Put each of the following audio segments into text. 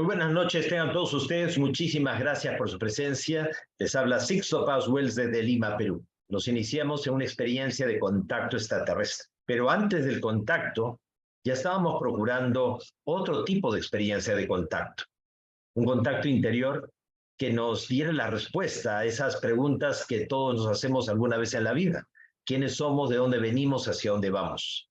Muy buenas noches, tengan todos ustedes. Muchísimas gracias por su presencia. Les habla Sixto Paz Wells desde Lima, Perú. Nos iniciamos en una experiencia de contacto extraterrestre. Pero antes del contacto, ya estábamos procurando otro tipo de experiencia de contacto. Un contacto interior que nos diera la respuesta a esas preguntas que todos nos hacemos alguna vez en la vida. ¿Quiénes somos? ¿De dónde venimos? ¿Hacia dónde vamos?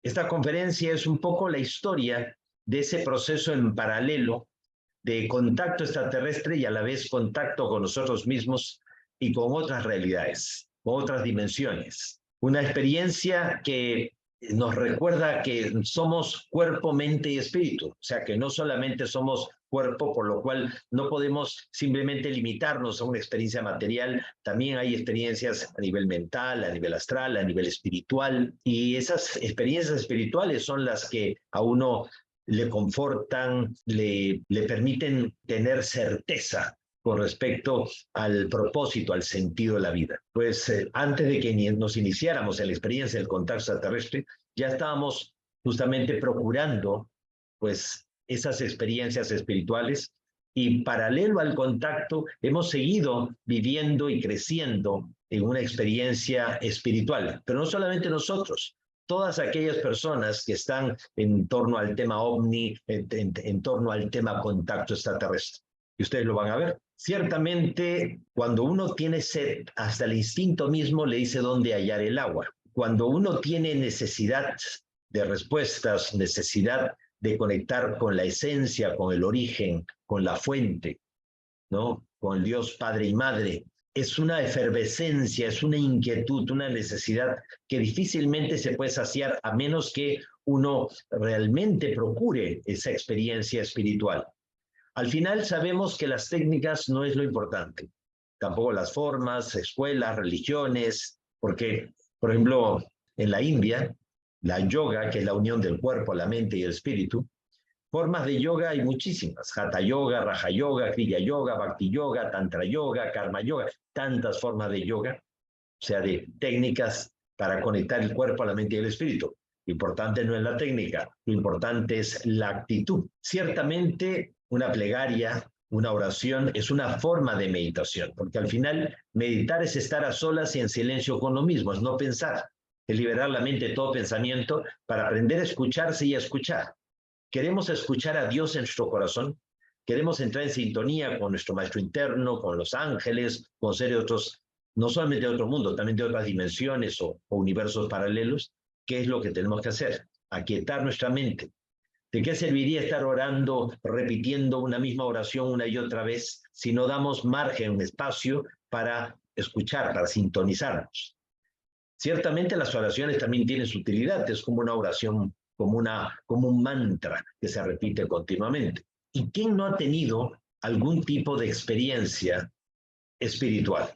Esta conferencia es un poco la historia de ese proceso en paralelo de contacto extraterrestre y a la vez contacto con nosotros mismos y con otras realidades, con otras dimensiones. Una experiencia que nos recuerda que somos cuerpo, mente y espíritu, o sea que no solamente somos cuerpo, por lo cual no podemos simplemente limitarnos a una experiencia material, también hay experiencias a nivel mental, a nivel astral, a nivel espiritual, y esas experiencias espirituales son las que a uno le confortan, le permiten tener certeza con respecto al propósito, al sentido de la vida. Pues antes de que nos iniciáramos en la experiencia del contacto extraterrestre, ya estábamos justamente procurando pues esas experiencias espirituales y paralelo al contacto hemos seguido viviendo y creciendo en una experiencia espiritual, pero no solamente nosotros, todas aquellas personas que están en torno al tema ovni, en torno al tema contacto extraterrestre. Y ustedes lo van a ver. Ciertamente, cuando uno tiene sed, hasta el instinto mismo le dice dónde hallar el agua. Cuando uno tiene necesidad de respuestas, necesidad de conectar con la esencia, con el origen, con la fuente, ¿no? Con el Dios Padre y Madre, es una efervescencia, es una inquietud, una necesidad que difícilmente se puede saciar a menos que uno realmente procure esa experiencia espiritual. Al final sabemos que las técnicas no es lo importante, tampoco las formas, escuelas, religiones, porque, por ejemplo, en la India, la yoga, que es la unión del cuerpo, la mente y el espíritu, formas de yoga hay muchísimas, Hatha Yoga, Raja Yoga, Kriya Yoga, Bhakti Yoga, Tantra Yoga, Karma Yoga, tantas formas de yoga, o sea, de técnicas para conectar el cuerpo a la mente y el espíritu. Lo importante no es la técnica, lo importante es la actitud. Ciertamente, una plegaria, una oración es una forma de meditación, porque al final meditar es estar a solas y en silencio con lo mismo, es no pensar, es liberar la mente de todo pensamiento para aprender a escucharse y a escuchar. Queremos escuchar a Dios en nuestro corazón, queremos entrar en sintonía con nuestro maestro interno, con los ángeles, con seres de otros, no solamente de otro mundo, también de otras dimensiones o universos paralelos. ¿Qué es lo que tenemos que hacer? Aquietar nuestra mente. ¿De qué serviría estar orando, repitiendo una misma oración una y otra vez, si no damos margen, un espacio para escuchar, para sintonizarnos? Ciertamente las oraciones también tienen su utilidad, es como una oración, como un mantra que se repite continuamente. ¿Y quién no ha tenido algún tipo de experiencia espiritual?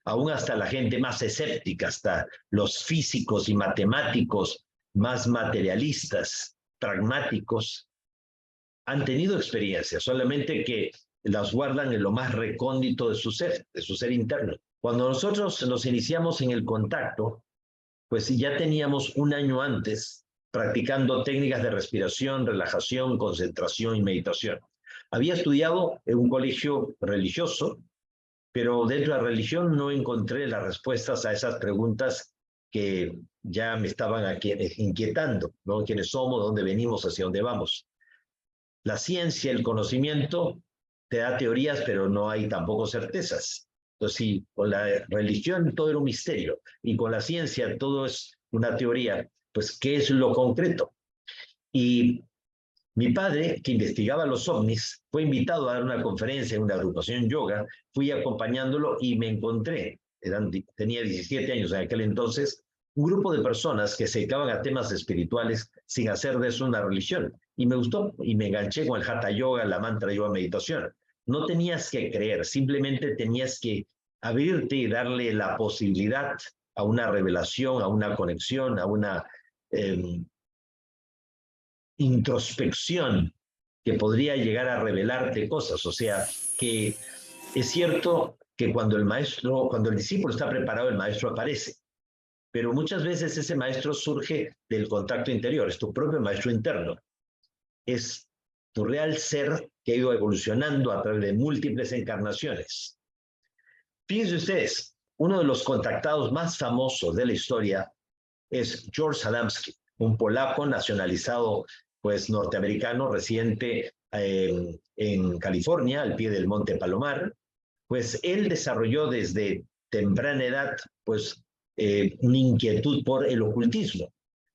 Aún hasta la gente más escéptica, hasta los físicos y matemáticos más materialistas, pragmáticos, han tenido experiencias, solamente que las guardan en lo más recóndito de su ser interno. Cuando nosotros nos iniciamos en el contacto, pues ya teníamos un año antes practicando técnicas de respiración, relajación, concentración y meditación. Había estudiado en un colegio religioso, pero dentro de la religión no encontré las respuestas a esas preguntas que ya me estaban aquí inquietando, ¿no? ¿Quiénes somos? ¿Dónde venimos? ¿Hacia dónde vamos? La ciencia, el conocimiento, te da teorías, pero no hay tampoco certezas. Entonces, si con la religión todo era un misterio y con la ciencia todo es una teoría, pues, ¿qué es lo concreto? Y mi padre, que investigaba los ovnis, fue invitado a dar una conferencia en una agrupación yoga, fui acompañándolo y me encontré, tenía 17 años en aquel entonces, un grupo de personas que se dedicaban a temas espirituales sin hacer de eso una religión. Y me gustó y me enganché con el Hatha Yoga, la mantra yoga, meditación. No tenías que creer, simplemente tenías que abrirte y darle la posibilidad a una revelación, a una conexión, a una introspección que podría llegar a revelarte cosas. O sea, que es cierto que cuando el discípulo está preparado, el maestro aparece. Pero muchas veces ese maestro surge del contacto interior, es tu propio maestro interno. Es tu real ser que ha ido evolucionando a través de múltiples encarnaciones. Fíjense ustedes, uno de los contactados más famosos de la historia es George Adamski, un polaco nacionalizado pues norteamericano residente en California, al pie del Monte Palomar. Pues él desarrolló desde temprana edad pues una inquietud por el ocultismo.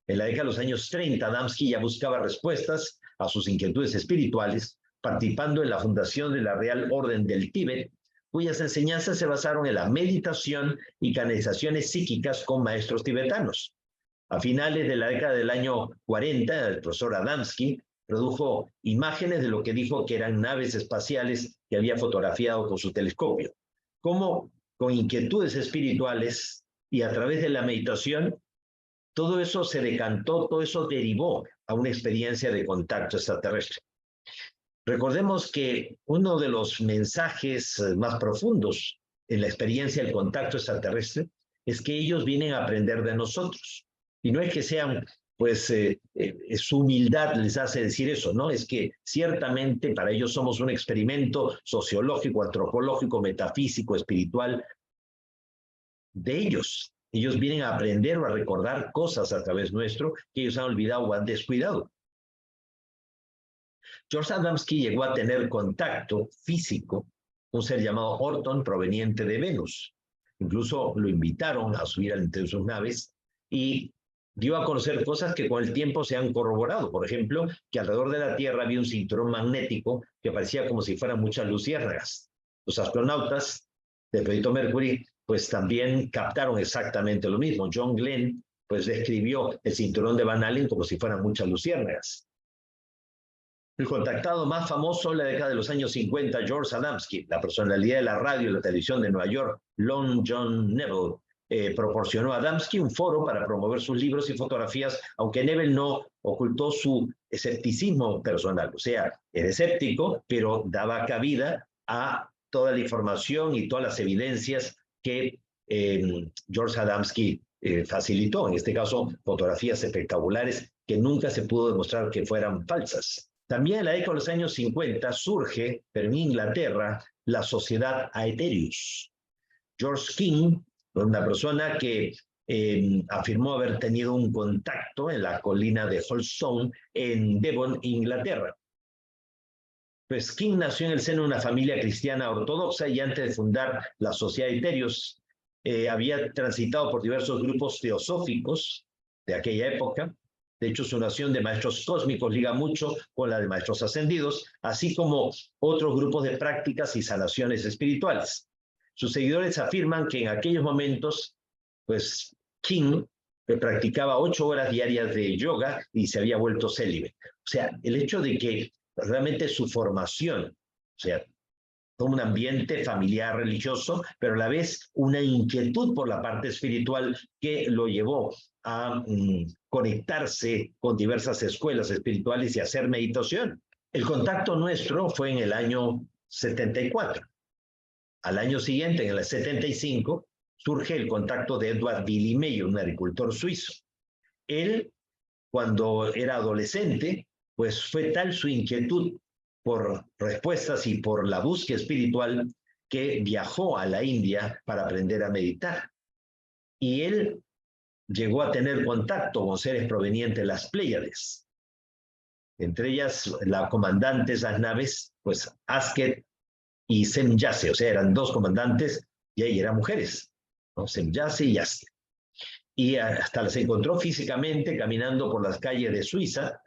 En la década de los años 30, Adamski ya buscaba respuestas a sus inquietudes espirituales, participando en la fundación de la Real Orden del Tíbet, cuyas enseñanzas se basaron en la meditación y canalizaciones psíquicas con maestros tibetanos. A finales de la década del año 40, el profesor Adamski produjo imágenes de lo que dijo que eran naves espaciales que había fotografiado con su telescopio. Como con inquietudes espirituales y a través de la meditación, todo eso se decantó, todo eso derivó a una experiencia de contacto extraterrestre. Recordemos que uno de los mensajes más profundos en la experiencia del contacto extraterrestre es que ellos vienen a aprender de nosotros. Y no es que sean, pues, su humildad les hace decir eso, ¿no? Es que ciertamente para ellos somos un experimento sociológico, antropológico, metafísico, espiritual de ellos. Ellos vienen a aprender o a recordar cosas a través nuestro que ellos han olvidado o han descuidado. George Adamski llegó a tener contacto físico con un ser llamado Orton proveniente de Venus. Incluso lo invitaron a subir entre sus naves y dio a conocer cosas que con el tiempo se han corroborado. Por ejemplo, que alrededor de la Tierra había un cinturón magnético que parecía como si fueran muchas luciérnagas. Los astronautas del proyecto Mercury pues también captaron exactamente lo mismo. John Glenn pues describió el cinturón de Van Allen como si fueran muchas luciérnagas. El contactado más famoso en la década de los años 50, George Adamski, la personalidad de la radio y la televisión de Nueva York, Long John Neville, proporcionó a Adamski un foro para promover sus libros y fotografías, aunque Neville no ocultó su escepticismo personal. O sea, era escéptico, pero daba cabida a toda la información y todas las evidencias que George Adamski facilitó. En este caso, fotografías espectaculares que nunca se pudo demostrar que fueran falsas. También en la década de los años 50 surge, pero en Inglaterra, la Sociedad Aetherius. George King, una persona que afirmó haber tenido un contacto en la colina de Holstone, en Devon, Inglaterra. Pues King nació en el seno de una familia cristiana ortodoxa y antes de fundar la Sociedad Aetherius había transitado por diversos grupos teosóficos de aquella época. De hecho, su nación de maestros cósmicos liga mucho con la de maestros ascendidos, así como otros grupos de prácticas y sanaciones espirituales. Sus seguidores afirman que en aquellos momentos, pues King practicaba 8 horas diarias de yoga y se había vuelto célibe. O sea, el hecho de que realmente su formación, o sea, un ambiente familiar religioso, pero a la vez una inquietud por la parte espiritual que lo llevó a conectarse con diversas escuelas espirituales y hacer meditación. El contacto nuestro fue en el año 74. Al año siguiente, en el 75, surge el contacto de Edward Billy Mayer, un agricultor suizo. Él, cuando era adolescente, pues fue tal su inquietud por respuestas y por la búsqueda espiritual que viajó a la India para aprender a meditar. Y él llegó a tener contacto con seres provenientes de las Pléyades. Entre ellas, la comandante de esas naves, pues Asket y Semyase, o sea, eran 2 comandantes y ahí eran mujeres, ¿no? Semyase y Asket. Y hasta las encontró físicamente caminando por las calles de Suiza,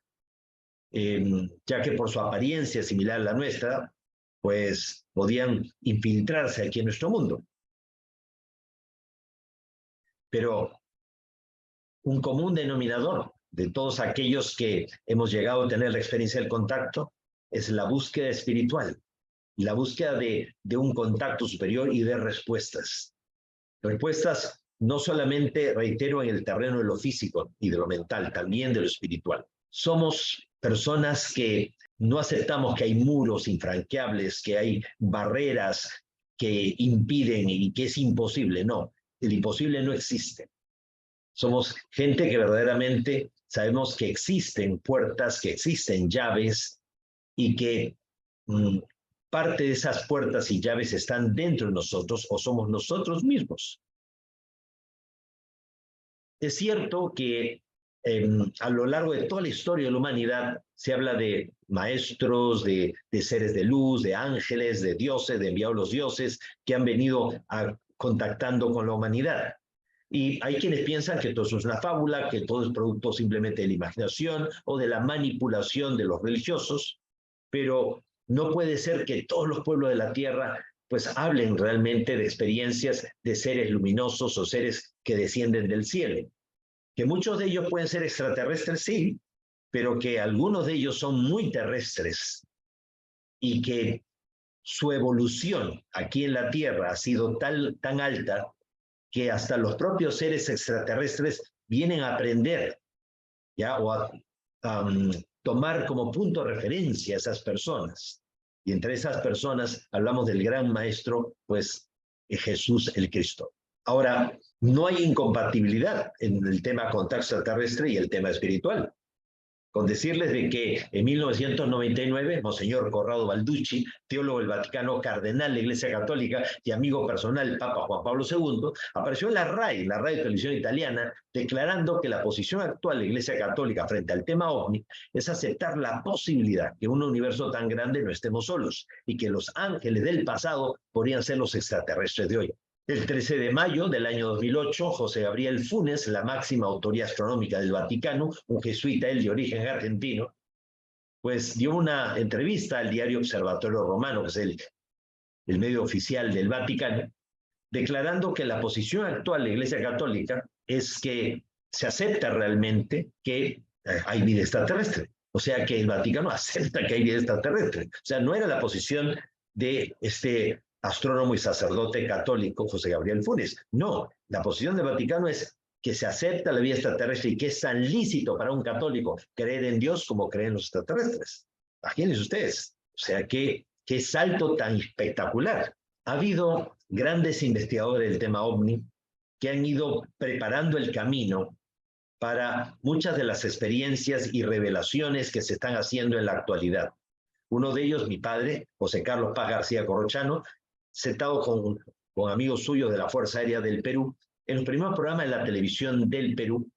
ya que por su apariencia similar a la nuestra, pues podían infiltrarse aquí en nuestro mundo. Pero un común denominador de todos aquellos que hemos llegado a tener la experiencia del contacto es la búsqueda espiritual, la búsqueda de un contacto superior y de respuestas. Respuestas no solamente, reitero, en el terreno de lo físico y de lo mental, también de lo espiritual. Somos personas que no aceptamos que hay muros infranqueables, que hay barreras que impiden y que es imposible. No, el imposible no existe. Somos gente que verdaderamente sabemos que existen puertas, que existen llaves y que parte de esas puertas y llaves están dentro de nosotros o somos nosotros mismos. Es cierto que a lo largo de toda la historia de la humanidad se habla de maestros, de seres de luz, de ángeles, de dioses, de enviados los dioses que han venido contactando con la humanidad. Y hay quienes piensan que todo eso es una fábula, que todo es producto simplemente de la imaginación o de la manipulación de los religiosos, pero no puede ser que todos los pueblos de la tierra pues hablen realmente de experiencias de seres luminosos o seres que descienden del cielo. Que muchos de ellos pueden ser extraterrestres, sí, pero que algunos de ellos son muy terrestres y que su evolución aquí en la Tierra ha sido tan alta que hasta los propios seres extraterrestres vienen a aprender, ¿ya? O a tomar como punto de referencia a esas personas. Y entre esas personas hablamos del gran maestro, pues, Jesús el Cristo. Ahora, no hay incompatibilidad en el tema contacto extraterrestre y el tema espiritual. Con decirles de que en 1999, Monseñor Corrado Balducci, teólogo del Vaticano, cardenal de la Iglesia Católica y amigo personal del Papa Juan Pablo II, apareció en la RAI, la Radio Televisión Italiana, declarando que la posición actual de la Iglesia Católica frente al tema OVNI es aceptar la posibilidad que en un universo tan grande no estemos solos y que los ángeles del pasado podrían ser los extraterrestres de hoy. El 13 de mayo del año 2008, José Gabriel Funes, la máxima autoridad astronómica del Vaticano, un jesuita, él de origen argentino, pues dio una entrevista al diario Observatorio Romano, que es el medio oficial del Vaticano, declarando que la posición actual de la Iglesia Católica es que se acepta realmente que hay vida extraterrestre. O sea, que el Vaticano acepta que hay vida extraterrestre. O sea, no era la posición de este astrónomo y sacerdote católico José Gabriel Funes. No, la posición del Vaticano es que se acepta la vida extraterrestre y que es tan lícito para un católico creer en Dios como creer en los extraterrestres. Imagínense ustedes. O sea, qué salto tan espectacular. Ha habido grandes investigadores del tema OVNI que han ido preparando el camino para muchas de las experiencias y revelaciones que se están haciendo en la actualidad. Uno de ellos, mi padre, José Carlos Paz García Corrochano, sentado con amigos suyos de la Fuerza Aérea del Perú, en el primer programa de la televisión del Perú,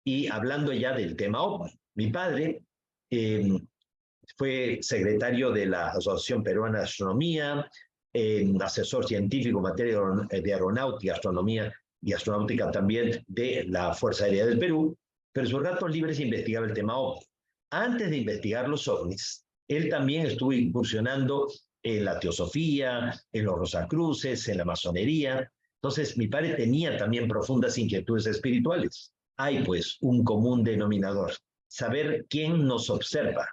y hablando ya del tema OVNI. Mi padre fue secretario de la Asociación Peruana de Astronomía, asesor científico en materia de aeronáutica, astronomía y astronáutica también de la Fuerza Aérea del Perú, pero en sus ratos libres investigaba el tema OVNI. Antes de investigar los OVNIs, él también estuvo incursionando en la teosofía, en los rosacruces, en la masonería. Entonces, mi padre tenía también profundas inquietudes espirituales. Hay, pues, un común denominador: saber quién nos observa,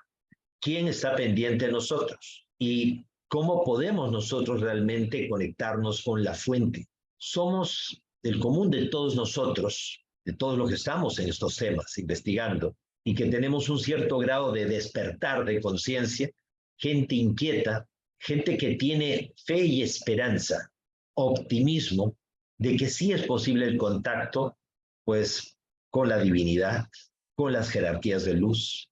quién está pendiente de nosotros y cómo podemos nosotros realmente conectarnos con la fuente. Somos el común de todos nosotros, de todos los que estamos en estos temas investigando y que tenemos un cierto grado de despertar de conciencia, gente inquieta, gente que tiene fe y esperanza, optimismo de que sí es posible el contacto, pues, con la divinidad, con las jerarquías de luz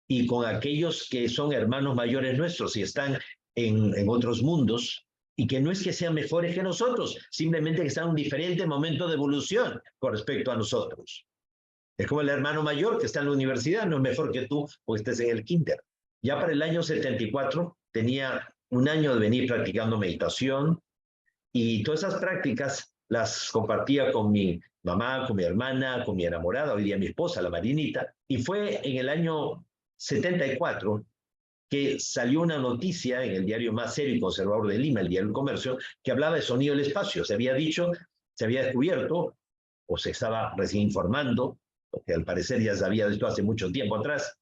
y con aquellos que son hermanos mayores nuestros y están en otros mundos, y que no es que sean mejores que nosotros, simplemente que están en un diferente momento de evolución con respecto a nosotros. Es como el hermano mayor que está en la universidad, no es mejor que tú o estés en el kinder. Ya para el año 74 tenía un año de venir practicando meditación y todas esas prácticas las compartía con mi mamá, con mi hermana, con mi enamorada, hoy día mi esposa, la Marinita, y fue en el año 74 que salió una noticia en el diario más serio y conservador de Lima, el Diario del Comercio, que hablaba de sonido del espacio. Se había dicho, se había descubierto, o se estaba recién informando, porque al parecer ya sabía de esto hace mucho tiempo atrás,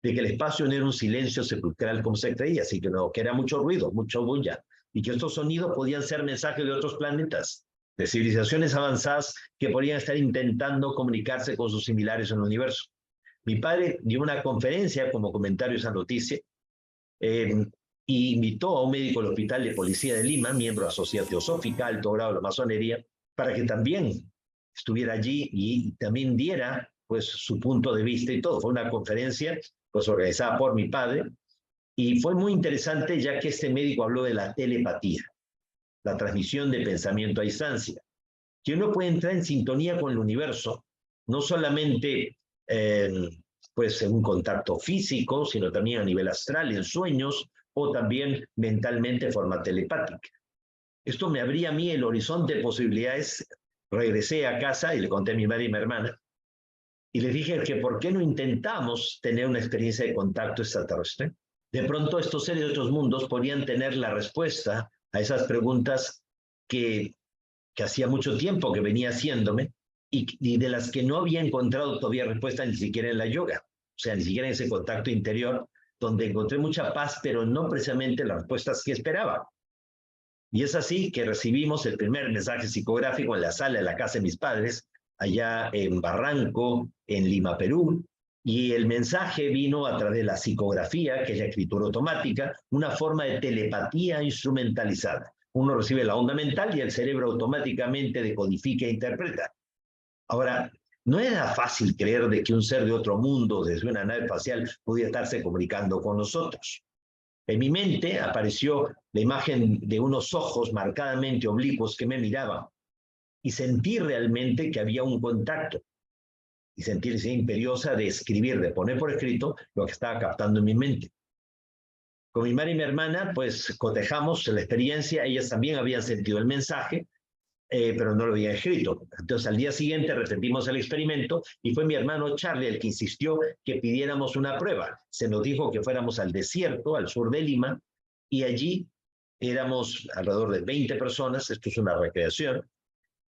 de que el espacio no era un silencio sepulcral como se creía, así que no, que era mucho ruido, mucho bulla, y que estos sonidos podían ser mensajes de otros planetas, de civilizaciones avanzadas que podrían estar intentando comunicarse con sus similares en el universo. Mi padre dio una conferencia como comentario a esa noticia, y invitó a un médico del Hospital de Policía de Lima, miembro de la Sociedad Teosófica, alto grado de la masonería, para que también estuviera allí y también diera pues su punto de vista y todo. Fue una conferencia pues organizada por mi padre Y fue muy interesante ya que este médico habló de la telepatía, la transmisión de pensamiento a distancia, que uno puede entrar en sintonía con el universo, no solamente pues en un contacto físico, sino también a nivel astral, en sueños, o también mentalmente de forma telepática. Esto me abría a mí el horizonte de posibilidades. Regresé a casa y le conté a mi madre y mi hermana, y les dije que por qué no intentamos tener una experiencia de contacto extraterrestre. De pronto estos seres de otros mundos podrían tener la respuesta a esas preguntas que hacía mucho tiempo que venía haciéndome y de las que no había encontrado todavía respuesta ni siquiera en la yoga, o sea, ni siquiera en ese contacto interior, donde encontré mucha paz, pero no precisamente las respuestas que esperaba. Y es así que recibimos el primer mensaje psicográfico en la sala de la casa de mis padres, allá en Barranco, en Lima, Perú, y el mensaje vino a través de la psicografía, que es la escritura automática, una forma de telepatía instrumentalizada. Uno recibe la onda mental y el cerebro automáticamente decodifica e interpreta. Ahora, no era fácil creer de que un ser de otro mundo, desde una nave espacial, pudiera estarse comunicando con nosotros. En mi mente apareció la imagen de unos ojos marcadamente oblicuos que me miraban y sentí realmente que había un contacto y sentí la necesidad imperiosa de escribir, de poner por escrito lo que estaba captando en mi mente. Con mi madre y mi hermana, pues cotejamos la experiencia, ellas también habían sentido el mensaje, pero no lo habían escrito. Entonces al día siguiente repetimos el experimento y fue mi hermano Charlie el que insistió que pidiéramos una prueba. Se nos dijo que fuéramos al desierto, al sur de Lima, y allí éramos alrededor de 20 personas, esto es una recreación,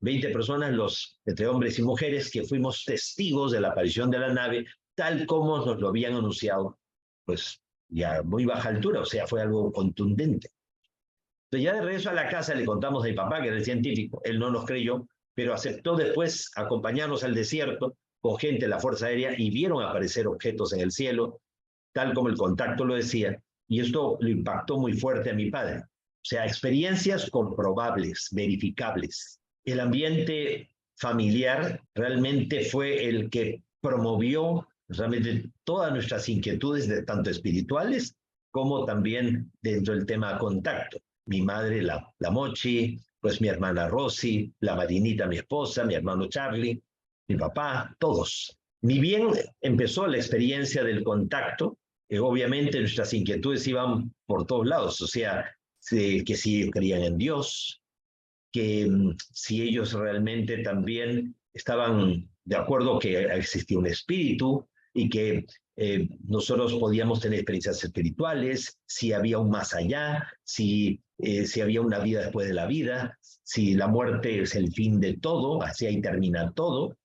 20 personas, entre hombres y mujeres, que fuimos testigos de la aparición de la nave, tal como nos lo habían anunciado, pues ya a muy baja altura, o sea, fue algo contundente. Entonces ya de regreso a la casa le contamos a mi papá, que era el científico, él no nos creyó, pero aceptó después acompañarnos al desierto con gente de la Fuerza Aérea y vieron aparecer objetos en el cielo, tal como el contacto lo decía, y esto lo impactó muy fuerte a mi padre. O sea, experiencias comprobables, verificables. El ambiente familiar realmente fue el que promovió realmente todas nuestras inquietudes, de tanto espirituales como también dentro del tema contacto. Mi madre, la Mochi, pues mi hermana Rosy, la Marinita, mi esposa, mi hermano Charlie, mi papá, todos. Ni bien empezó la experiencia del contacto, obviamente nuestras inquietudes iban por todos lados, o sea, que si creían en Dios, que si ellos realmente también estaban de acuerdo que existía un espíritu y que nosotros podíamos tener experiencias espirituales, si había un más allá, si había una vida después de la vida, si la muerte es el fin de todo, así ahí termina todo.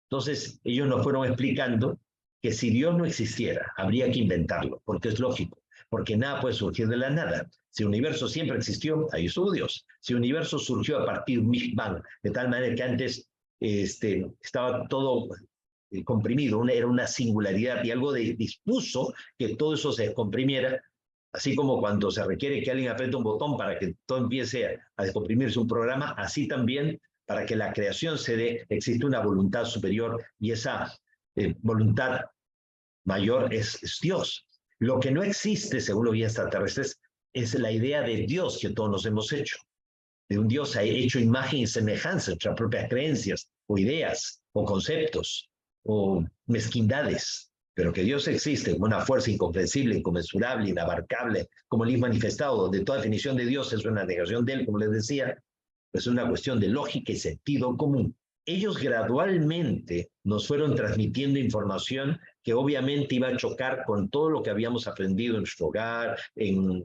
Entonces ellos nos fueron explicando que si Dios no existiera, habría que inventarlo, porque es lógico, porque nada puede surgir de la nada. Si el universo siempre existió, ahí estuvo Dios. Si el universo surgió a partir de un Big Bang, de tal manera que antes estaba todo comprimido, era una singularidad y algo dispuso que todo eso se descomprimiera, así como cuando se requiere que alguien apriete un botón para que todo empiece a descomprimirse un programa, así también para que la creación se dé, existe una voluntad superior y esa voluntad mayor es Dios. Lo que no existe, según los guías extraterrestres, es la idea de Dios que todos nos hemos hecho, de un Dios hecho imagen y semejanza, nuestras propias creencias, o ideas, o conceptos, o mezquindades, pero que Dios existe como una fuerza incomprensible, inconmensurable, inabarcable, como el manifestado, donde toda definición de Dios es una negación de él, como les decía, pues es una cuestión de lógica y sentido común. Ellos gradualmente nos fueron transmitiendo información que obviamente iba a chocar con todo lo que habíamos aprendido en nuestro hogar, en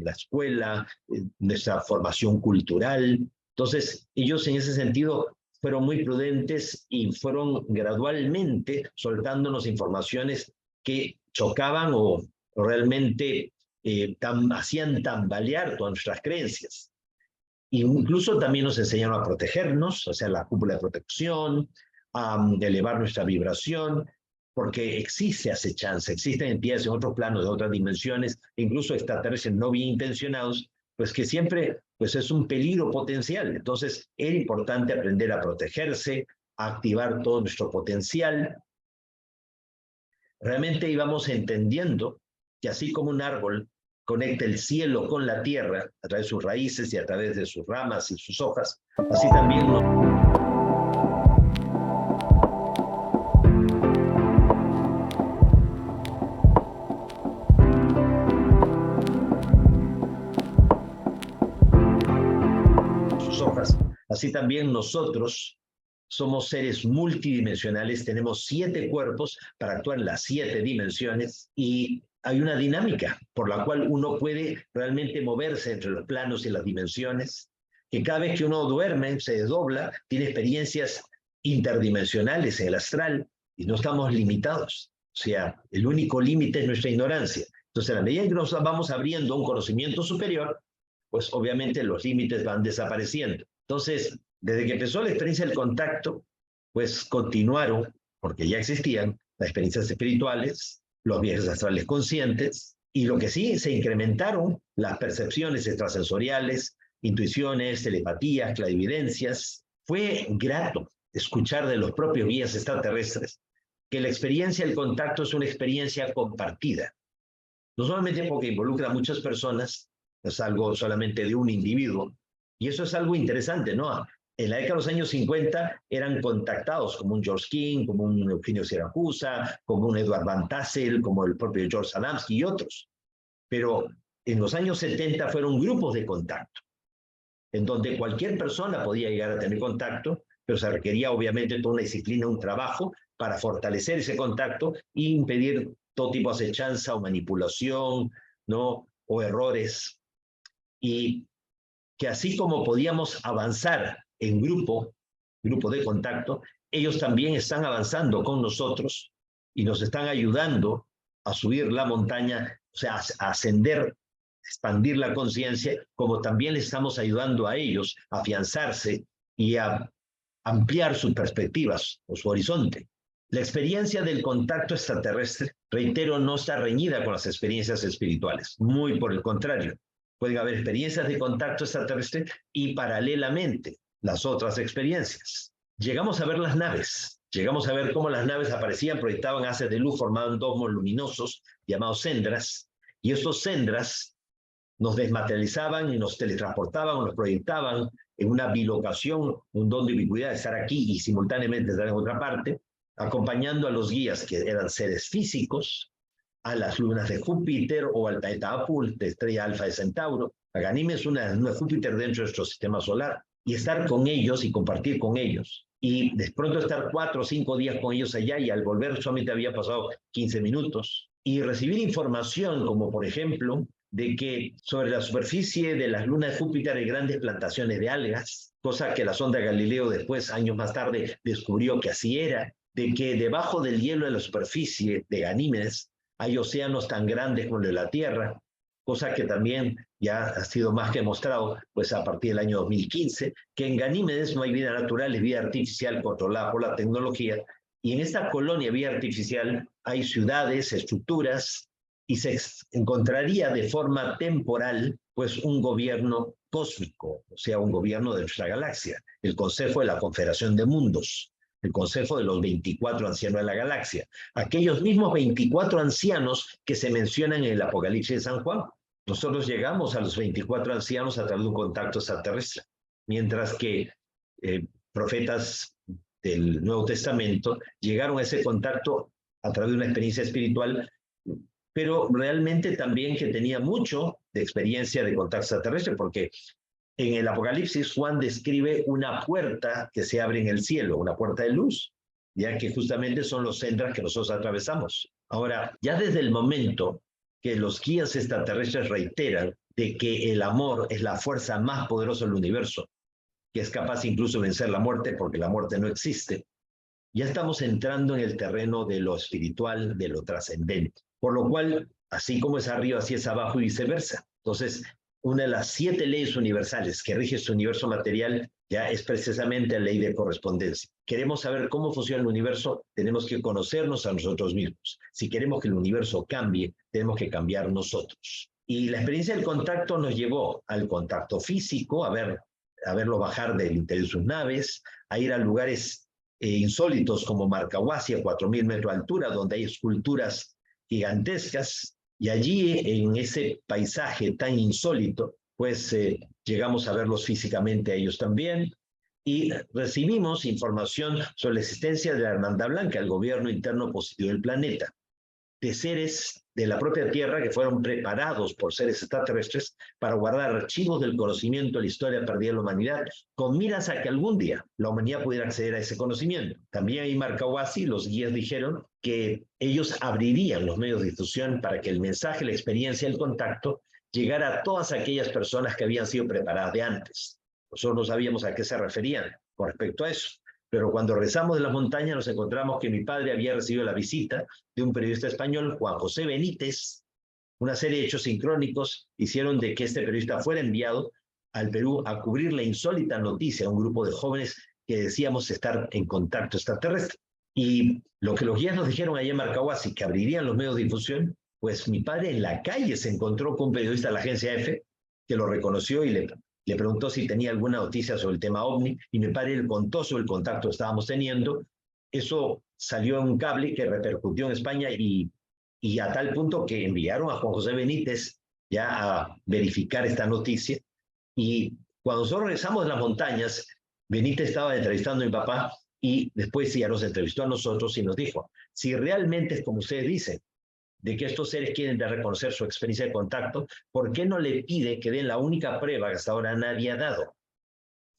la escuela, en nuestra formación cultural. Entonces, ellos en ese sentido fueron muy prudentes y fueron gradualmente soltándonos informaciones que chocaban o realmente hacían tambalear todas nuestras creencias. Incluso también nos enseñaron a protegernos, o sea, la cúpula de protección, a elevar nuestra vibración, porque existe acechanza, existen entidades en otros planos, de otras dimensiones, incluso extraterrestres no bien intencionados, pues que siempre pues es un peligro potencial. Entonces, era importante aprender a protegerse, a activar todo nuestro potencial. Realmente íbamos entendiendo que así como un árbol conecta el cielo con la tierra a través de sus raíces y a través de sus ramas y sus hojas, así también sus hojas, así también nosotros somos seres multidimensionales, tenemos 7 cuerpos para actuar en las 7 dimensiones y hay una dinámica por la cual uno puede realmente moverse entre los planos y las dimensiones, que cada vez que uno duerme, se desdobla, tiene experiencias interdimensionales en el astral y no estamos limitados. O sea, el único límite es nuestra ignorancia. Entonces, a la medida que nos vamos abriendo un conocimiento superior, pues obviamente los límites van desapareciendo. Entonces, desde que empezó la experiencia del contacto, pues continuaron, porque ya existían, las experiencias espirituales, los viajes astrales conscientes, y lo que sí, se incrementaron las percepciones extrasensoriales, intuiciones, telepatías, clarividencias. Fue grato escuchar de los propios guías extraterrestres que la experiencia del contacto es una experiencia compartida. No solamente porque involucra a muchas personas, es algo solamente de un individuo, y eso es algo interesante, ¿no? En la década de los años 50 eran contactados como un George King, como un Eugenio Siracusa, como un Edward Van Tassel, como el propio George Adamski y otros. Pero en los años 70 fueron grupos de contacto, en donde cualquier persona podía llegar a tener contacto, pero se requería obviamente toda una disciplina, un trabajo para fortalecer ese contacto e impedir todo tipo de acechanza o manipulación, ¿no? O errores. Y que así como podíamos avanzar en grupo de contacto, ellos también están avanzando con nosotros y nos están ayudando a subir la montaña, o sea, a ascender, expandir la conciencia, como también les estamos ayudando a ellos a afianzarse y a ampliar sus perspectivas o su horizonte. La experiencia del contacto extraterrestre, reitero, no está reñida con las experiencias espirituales, muy por el contrario. Pueden haber experiencias de contacto extraterrestre y paralelamente las otras experiencias. Llegamos a ver las naves, llegamos a ver cómo las naves aparecían, proyectaban haces de luz, formaban domos luminosos llamados sendras, y estos sendras nos desmaterializaban y nos teletransportaban o nos proyectaban en una bilocación, un don de ubicuidad de estar aquí y simultáneamente estar en otra parte, acompañando a los guías que eran seres físicos, a las lunas de Júpiter o al planeta Apul, de estrella alfa de Centauro. Ganímedes es una luna de Júpiter dentro de nuestro sistema solar, y estar con ellos y compartir con ellos. Y de pronto estar 4 o 5 días con ellos allá y al volver solamente había pasado 15 minutos. Y recibir información como por ejemplo de que sobre la superficie de las lunas de Júpiter hay grandes plantaciones de algas, cosa que la sonda Galileo después, años más tarde, descubrió que así era, de que debajo del hielo de la superficie de Ganímedes hay océanos tan grandes como el de la Tierra, cosa que también ya ha sido más que demostrado pues a partir del año 2015, que en Ganímedes no hay vida natural, es vida artificial controlada por la tecnología, y en esta colonia de vida artificial hay ciudades, estructuras, y se encontraría de forma temporal pues un gobierno cósmico, o sea, un gobierno de nuestra galaxia, el Consejo de la Confederación de Mundos, el Consejo de los 24 ancianos de la galaxia, aquellos mismos 24 ancianos que se mencionan en el Apocalipsis de San Juan. Nosotros llegamos a los 24 ancianos a través de un contacto extraterrestre, mientras que profetas del Nuevo Testamento llegaron a ese contacto a través de una experiencia espiritual, pero realmente también que tenía mucho de experiencia de contacto extraterrestre, porque en el Apocalipsis Juan describe una puerta que se abre en el cielo, una puerta de luz, ya que justamente son los sendras que nosotros atravesamos. Ahora, ya desde el momento que los guías extraterrestres reiteran de que el amor es la fuerza más poderosa del universo, que es capaz incluso de vencer la muerte, porque la muerte no existe, ya estamos entrando en el terreno de lo espiritual, de lo trascendente. Por lo cual, así como es arriba, así es abajo y viceversa. Entonces, una de las 7 leyes universales que rige este universo material ya es precisamente la ley de correspondencia. Queremos saber cómo funciona el universo, tenemos que conocernos a nosotros mismos. Si queremos que el universo cambie, tenemos que cambiar nosotros. Y la experiencia del contacto nos llevó al contacto físico, a verlo bajar del interior de sus naves, a ir a lugares insólitos como Marcahuasi, a 4.000 metros de altura, donde hay esculturas gigantescas, Y allí, en ese paisaje tan insólito, pues llegamos a verlos físicamente a ellos también, y recibimos información sobre la existencia de la Hermandad Blanca, el gobierno interno positivo del planeta, de seres de la propia Tierra que fueron preparados por seres extraterrestres para guardar archivos del conocimiento de la historia perdida de la humanidad, con miras a que algún día la humanidad pudiera acceder a ese conocimiento. También en Marcahuasi los guías dijeron que ellos abrirían los medios de difusión para que el mensaje, la experiencia, el contacto llegara a todas aquellas personas que habían sido preparadas de antes. Nosotros no sabíamos a qué se referían con respecto a eso. Pero cuando regresamos de las montañas nos encontramos que mi padre había recibido la visita de un periodista español, Juan José Benítez. Una serie de hechos sincrónicos hicieron de que este periodista fuera enviado al Perú a cubrir la insólita noticia a un grupo de jóvenes que decíamos estar en contacto extraterrestre. Y lo que los guías nos dijeron allá en Marcahuasi, que abrirían los medios de difusión, pues mi padre en la calle se encontró con un periodista de la agencia EFE que lo reconoció y le preguntó si tenía alguna noticia sobre el tema OVNI, y mi padre le contó sobre el contacto que estábamos teniendo. Eso salió en un cable que repercutió en España y a tal punto que enviaron a Juan José Benítez ya a verificar esta noticia. Y cuando nosotros regresamos de las montañas, Benítez estaba entrevistando a mi papá y después ya nos entrevistó a nosotros y nos dijo, si realmente es como ustedes dicen, de que estos seres quieren de reconocer su experiencia de contacto, ¿por qué no le pide que den la única prueba que hasta ahora nadie ha dado?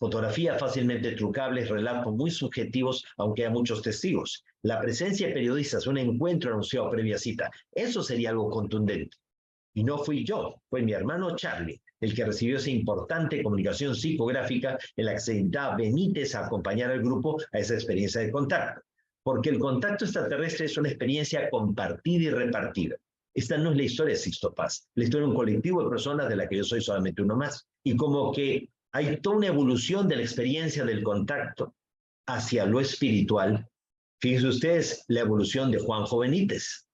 Fotografías fácilmente trucables, relatos muy subjetivos, aunque hay muchos testigos. La presencia de periodistas, un encuentro anunciado previa cita, eso sería algo contundente. Y no fui yo, fue mi hermano Charlie, el que recibió esa importante comunicación psicográfica en la que se invitaba a Benítez a acompañar al grupo a esa experiencia de contacto. Porque el contacto extraterrestre es una experiencia compartida y repartida. Esta no es la historia de Sixto Paz, la historia de un colectivo de personas de la que yo soy solamente uno más. Y como que hay toda una evolución de la experiencia del contacto hacia lo espiritual. Fíjense ustedes la evolución de Juanjo Benítez,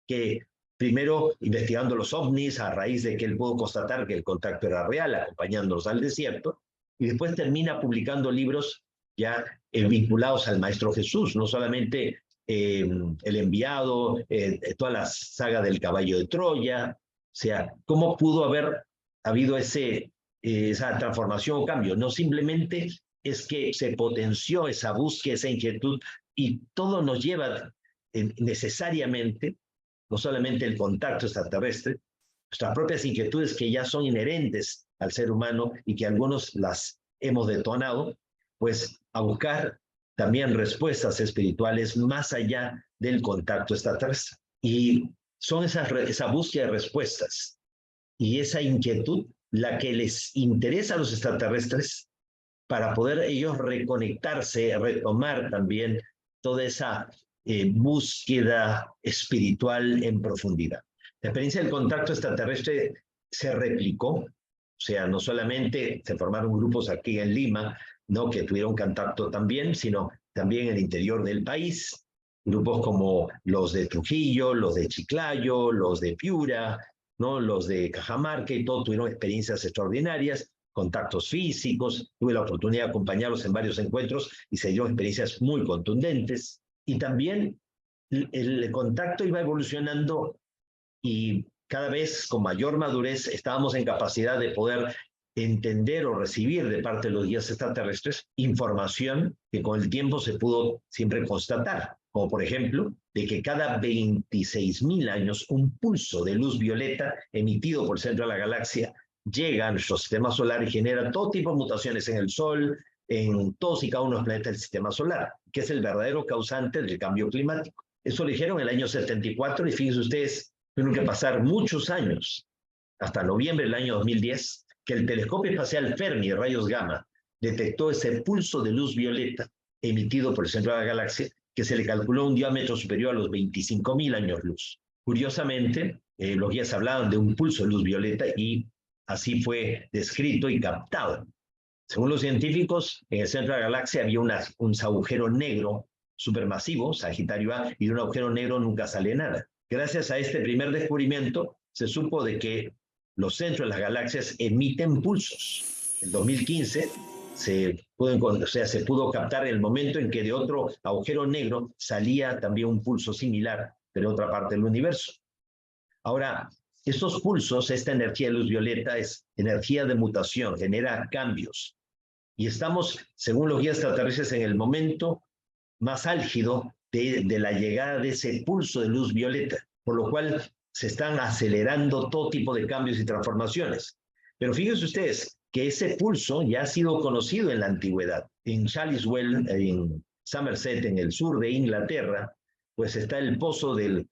que primero investigando los ovnis a raíz de que él pudo constatar que el contacto era real, acompañándolos al desierto, y después termina publicando libros ya vinculados al Maestro Jesús, no solamente El Enviado, toda la saga del Caballo de Troya. O sea, ¿cómo pudo haber habido esa transformación o cambio? No simplemente es que se potenció esa búsqueda, esa inquietud, y todo nos lleva necesariamente, no solamente el contacto extraterrestre, nuestras propias inquietudes que ya son inherentes al ser humano y que algunos las hemos detonado, pues a buscar también respuestas espirituales más allá del contacto extraterrestre. Y son esa búsqueda de respuestas y esa inquietud la que les interesa a los extraterrestres para poder ellos reconectarse, retomar también toda esa búsqueda espiritual en profundidad. La experiencia del contacto extraterrestre se replicó, o sea, no solamente se formaron grupos aquí en Lima, ¿no?, que tuvieron contacto también, sino también en el interior del país, grupos como los de Trujillo, los de Chiclayo, los de Piura, ¿no?, los de Cajamarca, y todos tuvieron experiencias extraordinarias, contactos físicos. Tuve la oportunidad de acompañarlos en varios encuentros y se dieron experiencias muy contundentes. Y también el contacto iba evolucionando y cada vez con mayor madurez estábamos en capacidad de poder entender o recibir de parte de los guías extraterrestres información que con el tiempo se pudo siempre constatar, como por ejemplo de que cada 26.000 años un pulso de luz violeta emitido por el centro de la galaxia llega a nuestro sistema solar y genera todo tipo de mutaciones en el Sol, en todos y cada uno de los planetas del sistema solar, que es el verdadero causante del cambio climático. Eso lo dijeron en el año 74 y fíjense ustedes, tuvieron que pasar muchos años, hasta noviembre del año 2010, que el telescopio espacial Fermi de rayos gamma detectó ese pulso de luz violeta emitido por el centro de la galaxia, que se le calculó un diámetro superior a los 25.000 años luz. Curiosamente, los guías hablaban de un pulso de luz violeta y así fue descrito y captado. Según los científicos, en el centro de la galaxia había un agujero negro supermasivo, Sagitario A, y de un agujero negro nunca sale nada. Gracias a este primer descubrimiento, se supo de que los centros de las galaxias emiten pulsos. En 2015 se pudo captar el momento en que de otro agujero negro salía también un pulso similar de otra parte del universo. Ahora, estos pulsos, esta energía de luz violeta es energía de mutación, genera cambios. Y estamos, según los guías extraterrestres, en el momento más álgido de la llegada de ese pulso de luz violeta, por lo cual se están acelerando todo tipo de cambios y transformaciones. Pero fíjense ustedes que ese pulso ya ha sido conocido en la antigüedad. En Chaliswell, en Somerset, en el sur de Inglaterra, pues está el pozo de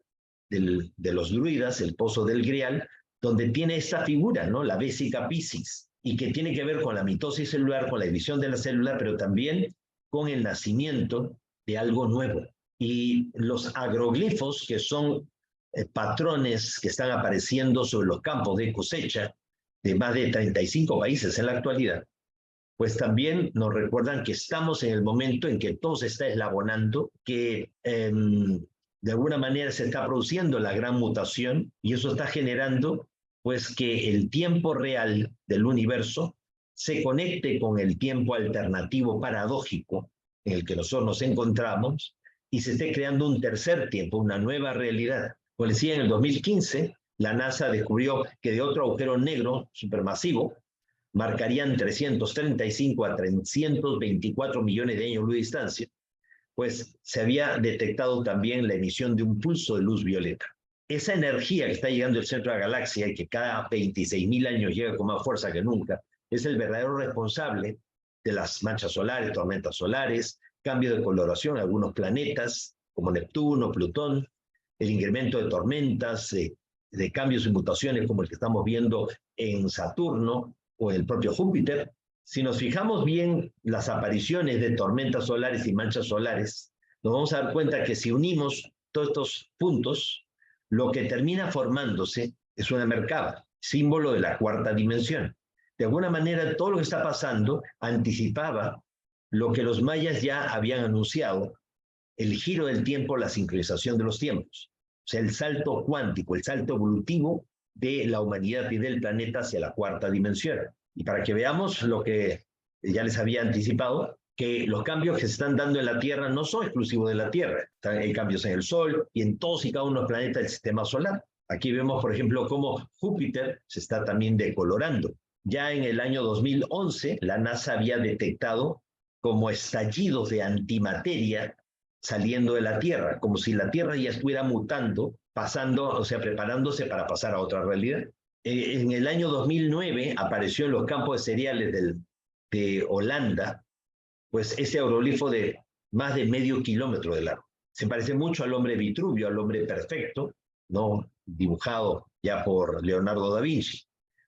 los druidas, el pozo del Grial, donde tiene esta figura, ¿no? La Vesica Piscis, y que tiene que ver con la mitosis celular, con la división de la célula, pero también con el nacimiento de algo nuevo. Y los agroglifos, que son patrones que están apareciendo sobre los campos de cosecha de más de 35 países en la actualidad, pues también nos recuerdan que estamos en el momento en que todo se está eslabonando, que de alguna manera se está produciendo la gran mutación y eso está generando pues que el tiempo real del universo se conecte con el tiempo alternativo paradójico en el que nosotros nos encontramos y se esté creando un tercer tiempo, una nueva realidad. Como decía, en el 2015 la NASA descubrió que de otro agujero negro supermasivo marcarían 335 a 324 millones de años luz de distancia, pues se había detectado también la emisión de un pulso de luz violeta. Esa energía que está llegando al centro de la galaxia y que cada 26.000 años llega con más fuerza que nunca, es el verdadero responsable de las manchas solares, tormentas solares, cambio de coloración en algunos planetas, como Neptuno, Plutón, el incremento de tormentas, de cambios y mutaciones como el que estamos viendo en Saturno o el propio Júpiter. Si nos fijamos bien las apariciones de tormentas solares y manchas solares, nos vamos a dar cuenta que si unimos todos estos puntos, lo que termina formándose es una Merkaba, símbolo de la cuarta dimensión. De alguna manera, todo lo que está pasando anticipaba lo que los mayas ya habían anunciado, el giro del tiempo, la sincronización de los tiempos. O sea, el salto cuántico, el salto evolutivo de la humanidad y del planeta hacia la cuarta dimensión. Y para que veamos lo que ya les había anticipado, que los cambios que se están dando en la Tierra no son exclusivos de la Tierra. Hay cambios en el Sol y en todos y cada uno de los planetas del sistema solar. Aquí vemos, por ejemplo, cómo Júpiter se está también decolorando. Ya en el año 2011, la NASA había detectado como estallidos de antimateria saliendo de la Tierra, como si la Tierra ya estuviera mutando, pasando, o sea, preparándose para pasar a otra realidad. En el año 2009 apareció en los campos de cereales de Holanda, pues ese aeroglifo de más de medio kilómetro de largo. Se parece mucho al hombre Vitruvio, al hombre perfecto, ¿no? Dibujado ya por Leonardo da Vinci.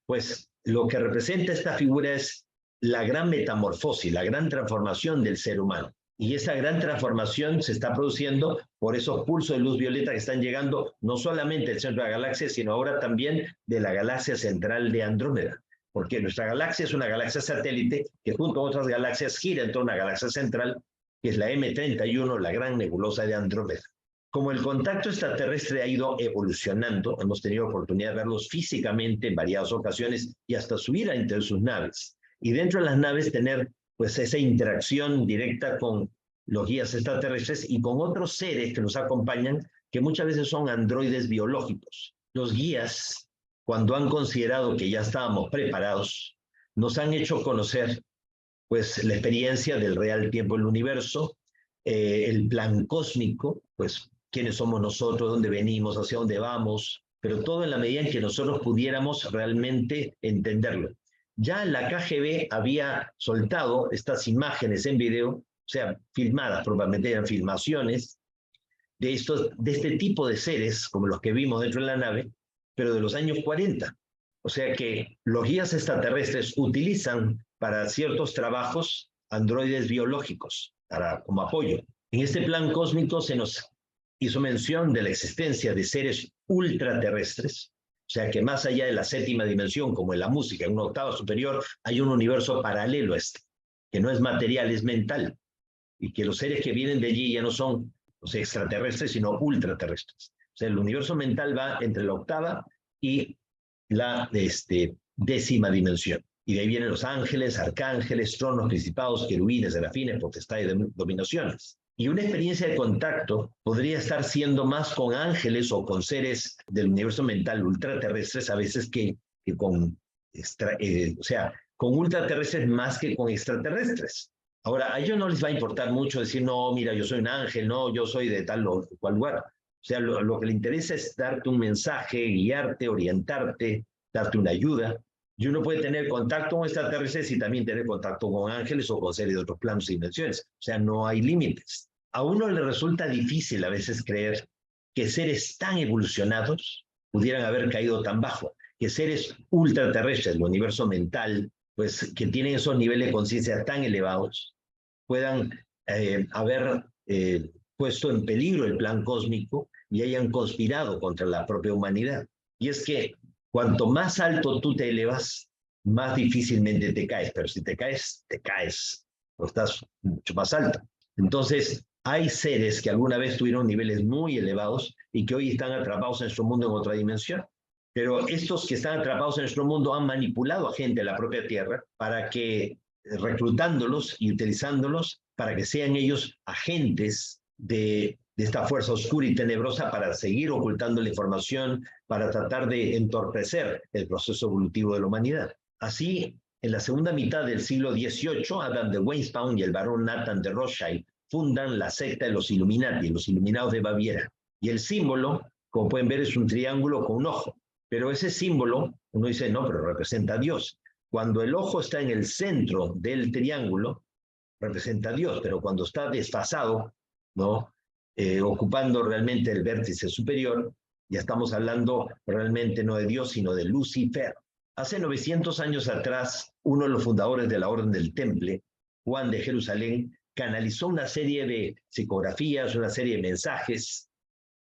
Pues lo que representa esta figura es la gran metamorfosis, la gran transformación del ser humano. Y esa gran transformación se está produciendo por esos pulsos de luz violeta que están llegando no solamente del centro de la galaxia, sino ahora también de la galaxia central de Andrómeda. Porque nuestra galaxia es una galaxia satélite que junto a otras galaxias gira en torno a una galaxia central, que es la M31, la gran nebulosa de Andrómeda. Como el contacto extraterrestre ha ido evolucionando, hemos tenido oportunidad de verlos físicamente en varias ocasiones y hasta subir a entre sus naves. Y dentro de las naves tener pues esa interacción directa con los guías extraterrestres y con otros seres que nos acompañan, que muchas veces son androides biológicos. Los guías, cuando han considerado que ya estábamos preparados, nos han hecho conocer pues la experiencia del real tiempo del universo, el plan cósmico, pues quiénes somos nosotros, dónde venimos, hacia dónde vamos, pero todo en la medida en que nosotros pudiéramos realmente entenderlo. Ya la KGB había soltado estas imágenes en video, o sea, filmadas, probablemente eran filmaciones, de este tipo de seres, como los que vimos dentro de la nave, pero de los años 40. O sea que los guías extraterrestres utilizan para ciertos trabajos androides biológicos como apoyo. En este plan cósmico se nos hizo mención de la existencia de seres ultraterrestres, o sea que más allá de la séptima dimensión, como en la música, en una octava superior, hay un universo paralelo a este, que no es material, es mental, y que los seres que vienen de allí ya no son los extraterrestres, sino ultraterrestres. O sea, el universo mental va entre la octava y la décima dimensión. Y de ahí vienen los ángeles, arcángeles, tronos, principados, querubines, serafines, potestades, dominaciones. Y una experiencia de contacto podría estar siendo más con ángeles o con seres del universo mental ultraterrestres a veces que con, o sea, con ultraterrestres más que con extraterrestres. Ahora, a ellos no les va a importar mucho decir, no, mira, yo soy un ángel, no, yo soy de tal o cual lugar. O sea, lo que le interesa es darte un mensaje, guiarte, orientarte, darte una ayuda. Y uno puede tener contacto con extraterrestres y también tener contacto con ángeles o con seres de otros planos y dimensiones. O sea, no hay límites. A uno le resulta difícil a veces creer que seres tan evolucionados pudieran haber caído tan bajo, que seres ultraterrestres del universo mental, pues que tienen esos niveles de conciencia tan elevados, puedan haber puesto en peligro el plan cósmico y hayan conspirado contra la propia humanidad. Y es que cuanto más alto tú te elevas, más difícilmente te caes, pero si te caes, o estás mucho más alto. Entonces, hay seres que alguna vez tuvieron niveles muy elevados y que hoy están atrapados en nuestro mundo en otra dimensión. Pero estos que están atrapados en nuestro mundo han manipulado a gente de la propia Tierra para que, reclutándolos y utilizándolos, para que sean ellos agentes de esta fuerza oscura y tenebrosa para seguir ocultando la información, para tratar de entorpecer el proceso evolutivo de la humanidad. Así, en la segunda mitad del siglo XVIII, Adam de Weishaupt y el barón Nathan de Rothschild fundan la secta de los Illuminati, los Iluminados de Baviera. Y el símbolo, como pueden ver, es un triángulo con un ojo. Pero ese símbolo, uno dice, no, pero representa a Dios. Cuando el ojo está en el centro del triángulo, representa a Dios, pero cuando está desfasado, ¿no? Ocupando realmente el vértice superior, ya estamos hablando realmente no de Dios, sino de Lucifer. Hace 900 años atrás, uno de los fundadores de la Orden del Temple, Juan de Jerusalén, canalizó una serie de psicografías, una serie de mensajes,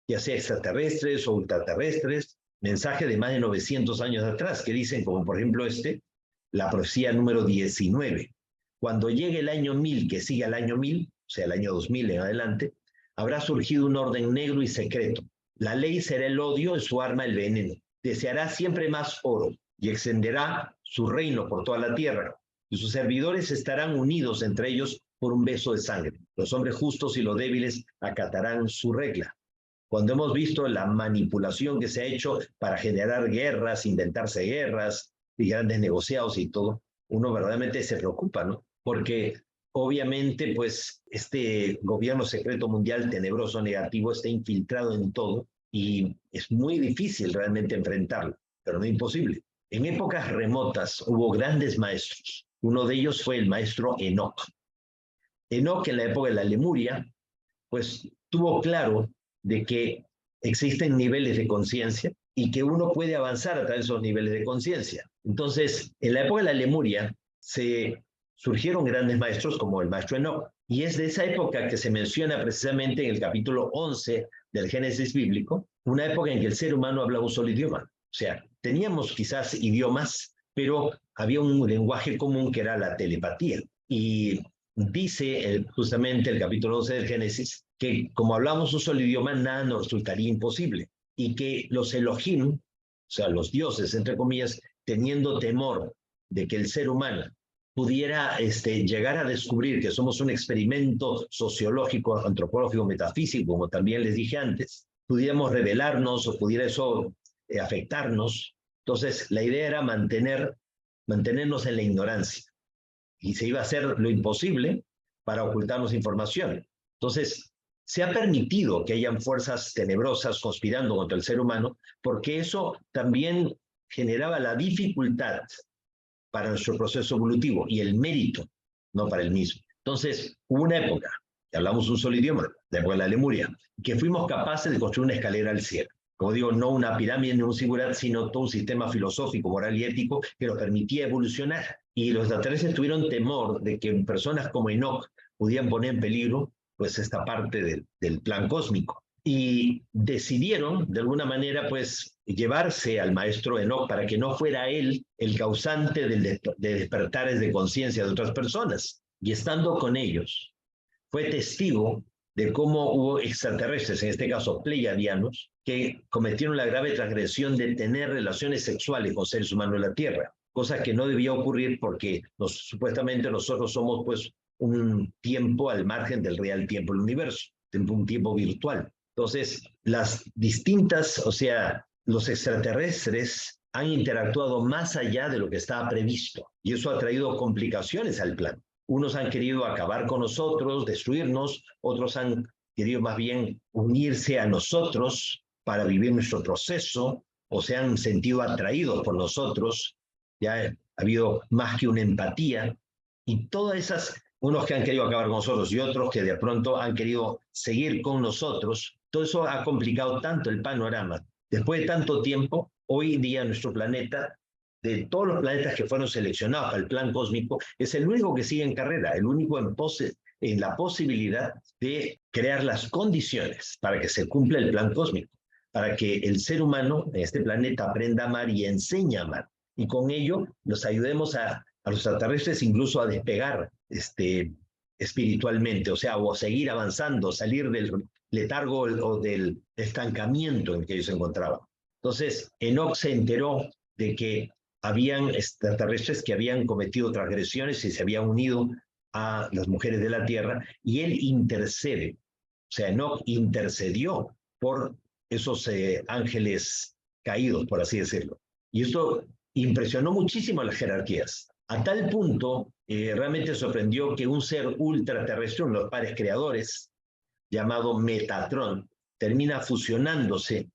ya sea extraterrestres o ultraterrestres, mensajes de más de 900 años atrás, que dicen, como por ejemplo la profecía número 19. Cuando llegue el año 1000, que siga el año 1000, o sea, el año 2000 en adelante, habrá surgido un orden negro y secreto. La ley será el odio, en su arma el veneno. Deseará siempre más oro y extenderá su reino por toda la tierra. Y sus servidores estarán unidos entre ellos por un beso de sangre. Los hombres justos y los débiles acatarán su regla. Cuando hemos visto la manipulación que se ha hecho para generar guerras, inventarse guerras y grandes negociados y todo, uno verdaderamente se preocupa, ¿no? Porque obviamente, pues, este gobierno secreto mundial tenebroso, negativo, está infiltrado en todo y es muy difícil realmente enfrentarlo, pero no imposible. En épocas remotas hubo grandes maestros. Uno de ellos fue el maestro Enoc. Enoc, en la época de la Lemuria, pues tuvo claro de que existen niveles de conciencia y que uno puede avanzar a través de esos niveles de conciencia. Entonces, en la época de la Lemuria se surgieron grandes maestros como el maestro Enoc, y es de esa época que se menciona precisamente en el capítulo 11 del Génesis bíblico, una época en que el ser humano hablaba un solo idioma. O sea, teníamos quizás idiomas, pero había un lenguaje común que era la telepatía. Y dice justamente el capítulo 11 del Génesis que como hablamos un solo idioma, nada nos resultaría imposible. Y que los Elohim, o sea, los dioses, entre comillas, teniendo temor de que el ser humano pudiera llegar a descubrir que somos un experimento sociológico, antropológico, metafísico, como también les dije antes, pudiéramos rebelarnos o pudiera eso afectarnos. Entonces, la idea era mantenernos en la ignorancia. Y se iba a hacer lo imposible para ocultarnos información. Entonces, se ha permitido que hayan fuerzas tenebrosas conspirando contra el ser humano, porque eso también generaba la dificultad para nuestro proceso evolutivo y el mérito, no para el mismo. Entonces, hubo una época, que hablamos un solo idioma, la época de la Lemuria, que fuimos capaces de construir una escalera al cielo. Como digo, no una pirámide ni un zigurat, sino todo un sistema filosófico, moral y ético que nos permitía evolucionar. Y los extraterrestres tuvieron temor de que personas como Enoch pudieran poner en peligro pues esta parte del plan cósmico. Y decidieron, de alguna manera, pues llevarse al maestro Enoch para que no fuera él el causante de despertares de conciencia de otras personas. Y estando con ellos, fue testigo de cómo hubo extraterrestres, en este caso pleiadianos, que cometieron la grave transgresión de tener relaciones sexuales con seres humanos en la Tierra, cosa que no debía ocurrir porque supuestamente nosotros somos pues un tiempo al margen del real tiempo del universo, un tiempo virtual. Entonces, las distintas, o sea, los extraterrestres han interactuado más allá de lo que estaba previsto y eso ha traído complicaciones al plan. Unos han querido acabar con nosotros, destruirnos, otros han querido más bien unirse a nosotros para vivir nuestro proceso o se han sentido atraídos por nosotros. Ya ha habido más que una empatía y todas esas, unos que han querido acabar con nosotros y otros que de pronto han querido seguir con nosotros, todo eso ha complicado tanto el panorama. Después de tanto tiempo, hoy día nuestro planeta, de todos los planetas que fueron seleccionados para el plan cósmico, es el único que sigue en carrera, el único en la posibilidad de crear las condiciones para que se cumpla el plan cósmico, para que el ser humano en este planeta aprenda a amar y enseñe a amar. Y con ello nos ayudemos a los extraterrestres incluso a despegar espiritualmente, o sea, o seguir avanzando, salir del letargo o del estancamiento en que ellos se encontraban. Entonces, Enoch se enteró de que habían extraterrestres que habían cometido transgresiones y se habían unido a las mujeres de la tierra, y él intercede. O sea, Enoch intercedió por esos ángeles caídos, por así decirlo. Y esto impresionó muchísimo a las jerarquías, a tal punto realmente sorprendió que un ser ultraterrestre, uno de los padres creadores, llamado Metatron, termina fusionándose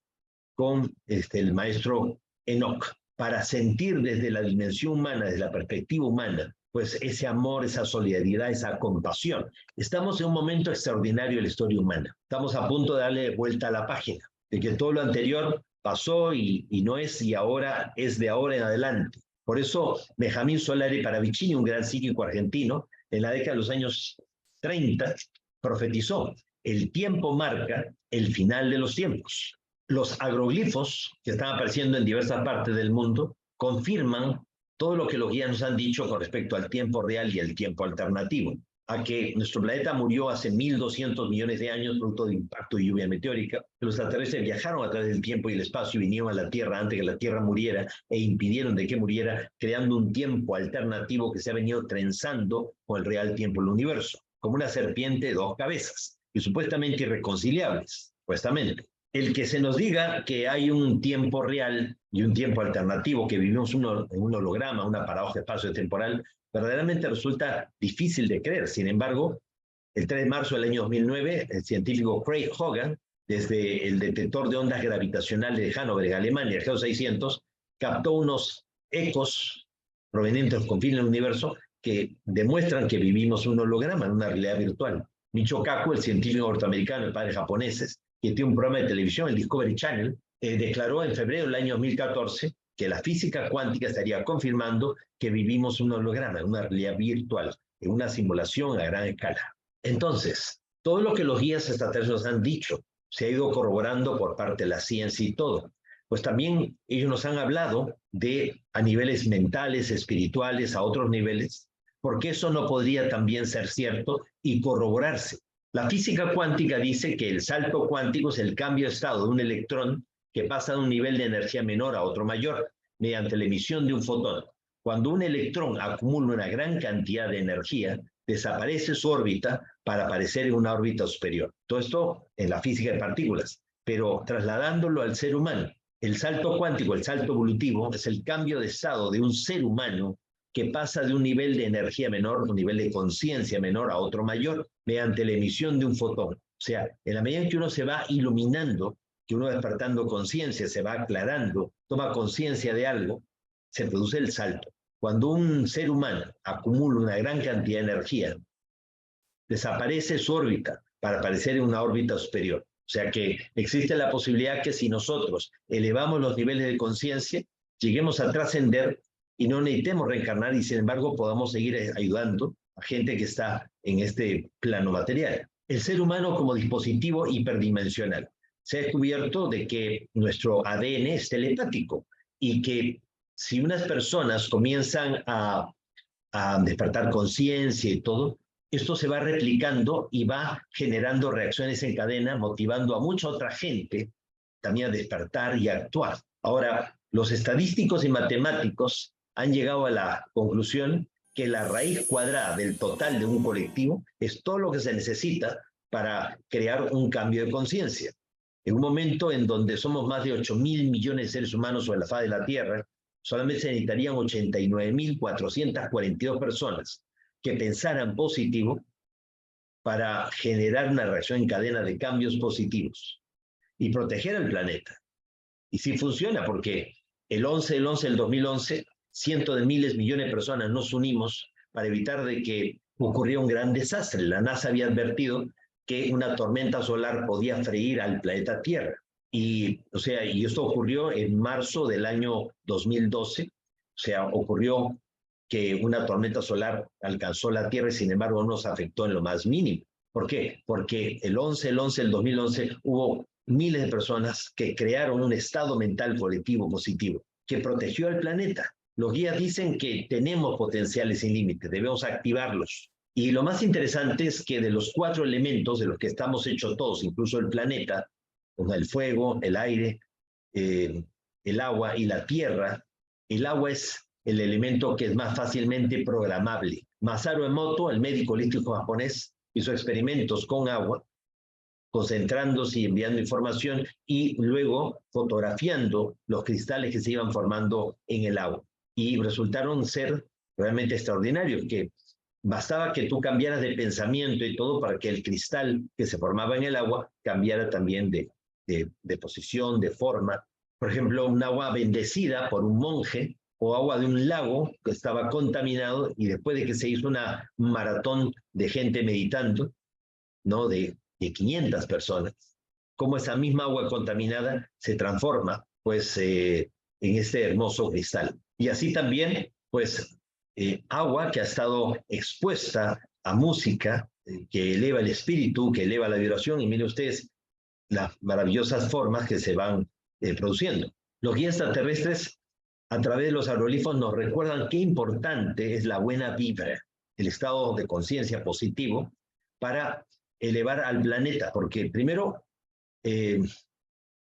con el maestro Enoch para sentir desde la dimensión humana, desde la perspectiva humana, pues ese amor, esa solidaridad, esa compasión. Estamos en un momento extraordinario de la historia humana. Estamos a punto de darle vuelta a la página, de que todo lo anterior pasó y no es, y ahora es de ahora en adelante. Por eso Benjamín Solari Paravicini, un gran psíquico argentino, en la década de los años 30, profetizó: el tiempo marca el final de los tiempos. Los agroglifos que están apareciendo en diversas partes del mundo confirman todo lo que los guías nos han dicho con respecto al tiempo real y el tiempo alternativo, a que nuestro planeta murió hace 1.200 millones de años producto de impacto y lluvia meteórica, que los extraterrestres viajaron a través del tiempo y el espacio y vinieron a la Tierra antes que la Tierra muriera e impidieron de que muriera, creando un tiempo alternativo que se ha venido trenzando con el real tiempo del universo, como una serpiente de dos cabezas, y supuestamente irreconciliables, supuestamente. El que se nos diga que hay un tiempo real y un tiempo alternativo, que vivimos en un holograma, una paradoja espacio-temporal, verdaderamente resulta difícil de creer. Sin embargo, el 3 de marzo del año 2009, el científico Craig Hogan, desde el detector de ondas gravitacionales de Hannover, en Alemania, el GEO 600, captó unos ecos provenientes de los confines del universo que demuestran que vivimos un holograma, en una realidad virtual. Michio Kaku, el científico norteamericano, el padre japoneses, que tiene un programa de televisión, el Discovery Channel, declaró en febrero del año 2014 que la física cuántica estaría confirmando que vivimos un holograma, una realidad virtual, en una simulación a gran escala. Entonces, todo lo que los guías extraterrestres han dicho se ha ido corroborando por parte de la ciencia y todo. Pues también ellos nos han hablado de a niveles mentales, espirituales, a otros niveles, porque eso no podría también ser cierto y corroborarse. La física cuántica dice que el salto cuántico es el cambio de estado de un electrón que pasa de un nivel de energía menor a otro mayor mediante la emisión de un fotón. Cuando un electrón acumula una gran cantidad de energía, desaparece su órbita para aparecer en una órbita superior. Todo esto en la física de partículas, pero trasladándolo al ser humano. El salto cuántico, el salto evolutivo, es el cambio de estado de un ser humano que pasa de un nivel de energía menor, un nivel de conciencia menor a otro mayor, mediante la emisión de un fotón. O sea, en la medida en que uno se va iluminando, que uno va despertando conciencia, se va aclarando, toma conciencia de algo, se produce el salto. Cuando un ser humano acumula una gran cantidad de energía, desaparece su órbita para aparecer en una órbita superior. O sea que existe la posibilidad que si nosotros elevamos los niveles de conciencia, lleguemos a trascender y no necesitemos reencarnar y sin embargo podamos seguir ayudando a gente que está en este plano material. El ser humano como dispositivo hiperdimensional. Se ha descubierto de que nuestro ADN es telepático y que si unas personas comienzan a despertar conciencia y todo, esto se va replicando y va generando reacciones en cadena, motivando a mucha otra gente también a despertar y a actuar. Ahora, los estadísticos y matemáticos han llegado a la conclusión que la raíz cuadrada del total de un colectivo es todo lo que se necesita para crear un cambio de conciencia. En un momento en donde somos más de 8.000 millones de seres humanos sobre la faz de la Tierra, solamente se necesitarían 89.442 personas que pensaran positivo para generar una reacción en cadena de cambios positivos y proteger al planeta. Y sí funciona, porque el 11 del 2011, cientos de miles, millones de personas nos unimos para evitar de que ocurriera un gran desastre. La NASA había advertido que una tormenta solar podía freír al planeta Tierra. Y esto ocurrió en marzo del año 2012. O sea, ocurrió que una tormenta solar alcanzó la Tierra y sin embargo no nos afectó en lo más mínimo. ¿Por qué? Porque el 11 del 2011 hubo miles de personas que crearon un estado mental colectivo positivo que protegió al planeta. Los guías dicen que tenemos potenciales sin límites, debemos activarlos. Y lo más interesante es que de los 4 elementos de los que estamos hechos todos, incluso el planeta, el fuego, el aire, el agua y la tierra, el agua es el elemento que es más fácilmente programable. Masaru Emoto, el médico holístico japonés, hizo experimentos con agua, concentrándose y enviando información y luego fotografiando los cristales que se iban formando en el agua. Y resultaron ser realmente extraordinarios, que bastaba que tú cambiaras de pensamiento y todo para que el cristal que se formaba en el agua cambiara también de posición, de forma. Por ejemplo, un agua bendecida por un monje o agua de un lago que estaba contaminado y después de que se hizo una maratón de gente meditando, ¿no? de 500 personas, cómo esa misma agua contaminada se transforma pues en este hermoso cristal. Y así también pues agua que ha estado expuesta a música que eleva el espíritu, que eleva la vibración, y miren ustedes las maravillosas formas que se van produciendo. Los guías extraterrestres a través de los aerolifos nos recuerdan qué importante es la buena vibra, el estado de conciencia positivo para elevar al planeta, porque primero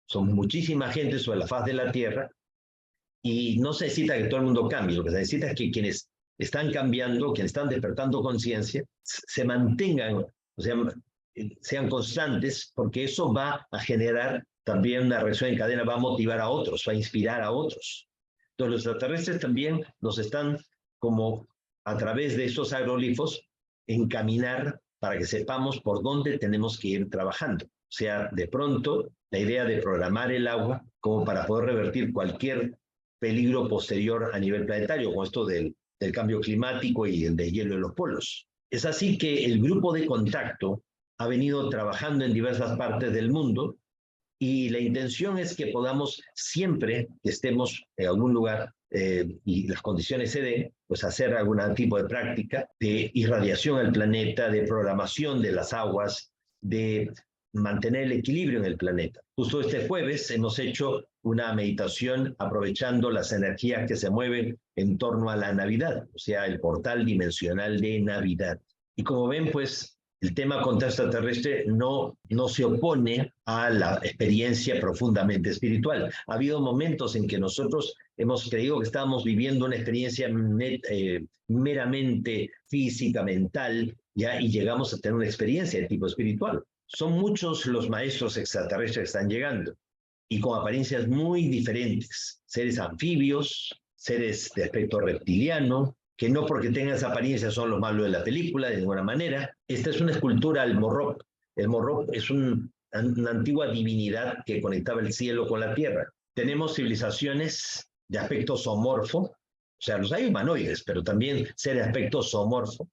son muchísima gente sobre la faz de la Tierra y no se necesita que todo el mundo cambie, lo que se necesita es que quienes están cambiando, quienes están despertando conciencia, se mantengan, o sea, sean constantes, porque eso va a generar también una reacción en cadena, va a motivar a otros, va a inspirar a otros. Entonces los extraterrestres también nos están como a través de estos aerolifos encaminar para que sepamos por dónde tenemos que ir trabajando. O sea, de pronto, la idea de programar el agua como para poder revertir cualquier peligro posterior a nivel planetario, con esto del cambio climático y el deshielo de los polos. Es así que el grupo de contacto ha venido trabajando en diversas partes del mundo y la intención es que podamos siempre que estemos en algún lugar y las condiciones se den, pues hacer algún tipo de práctica de irradiación al planeta, de programación de las aguas, de mantener el equilibrio en el planeta. Justo este jueves hemos hecho una meditación aprovechando las energías que se mueven en torno a la Navidad, o sea, el portal dimensional de Navidad. Y como ven, pues el tema contacto extraterrestre no se opone a la experiencia profundamente espiritual. Ha habido momentos en que nosotros hemos creído que estábamos viviendo una experiencia meramente física, mental, ¿ya? Y llegamos a tener una experiencia de tipo espiritual. Son muchos los maestros extraterrestres que están llegando y con apariencias muy diferentes. Seres anfibios, seres de aspecto reptiliano, que no porque tengan esa apariencia son los malos de la película, de ninguna manera. Esta es una escultura al Morrop. El Morrop es una antigua divinidad que conectaba el cielo con la tierra. Tenemos civilizaciones de aspecto zoomorfo, o sea, los hay humanoides, pero también seres de aspecto zoomorfo,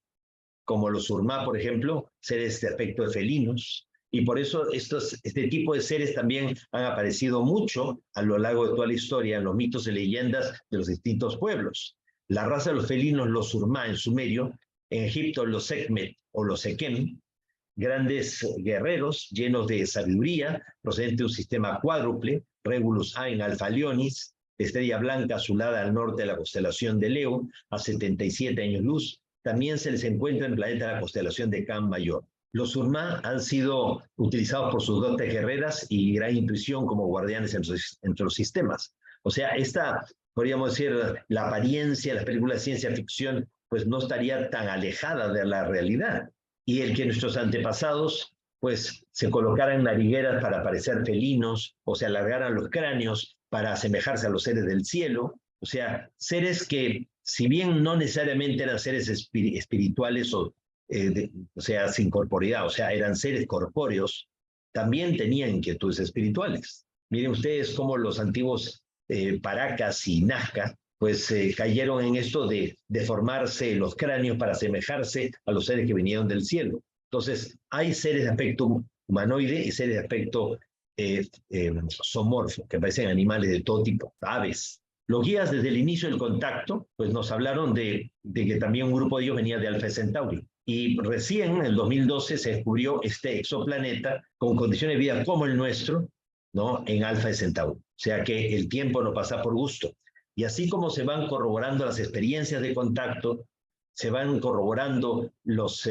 como los Surma, por ejemplo, seres de aspecto de felinos. Y por eso este tipo de seres también han aparecido mucho a lo largo de toda la historia en los mitos y leyendas de los distintos pueblos. La raza de los felinos, los Surma en Sumerio, en Egipto los Sekhmet o los Sekem, grandes guerreros llenos de sabiduría, procedente de un sistema cuádruple, Regulus A en Alfa Leonis, estrella blanca azulada al norte de la constelación de Leo, a 77 años luz, también se les encuentra en el planeta de la constelación de Can Mayor. Los Surma han sido utilizados por sus dotes guerreras y gran intuición como guardianes entre los sistemas. O sea, esta, podríamos decir, la apariencia de las películas de ciencia ficción pues no estaría tan alejada de la realidad. Y el que nuestros antepasados pues se colocaran narigueras para parecer felinos o se alargaran los cráneos para asemejarse a los seres del cielo, o sea, seres que si bien no necesariamente eran seres espirituales o sea, sin corporeidad, o sea, eran seres corpóreos, también tenían inquietudes espirituales. Miren ustedes cómo los antiguos Paracas y Nazca pues cayeron en esto de deformarse los cráneos para asemejarse a los seres que vinieron del cielo. Entonces, hay seres de aspecto humanoide y seres de aspecto zoomorfo, que parecen animales de todo tipo, aves. Los guías desde el inicio del contacto pues nos hablaron de que también un grupo de ellos venía de Alfa Centauri. Y recién, en el 2012, se descubrió este exoplaneta con condiciones de vida como el nuestro, ¿no? En Alfa Centauri. O sea que el tiempo no pasa por gusto. Y así como se van corroborando las experiencias de contacto, se van corroborando los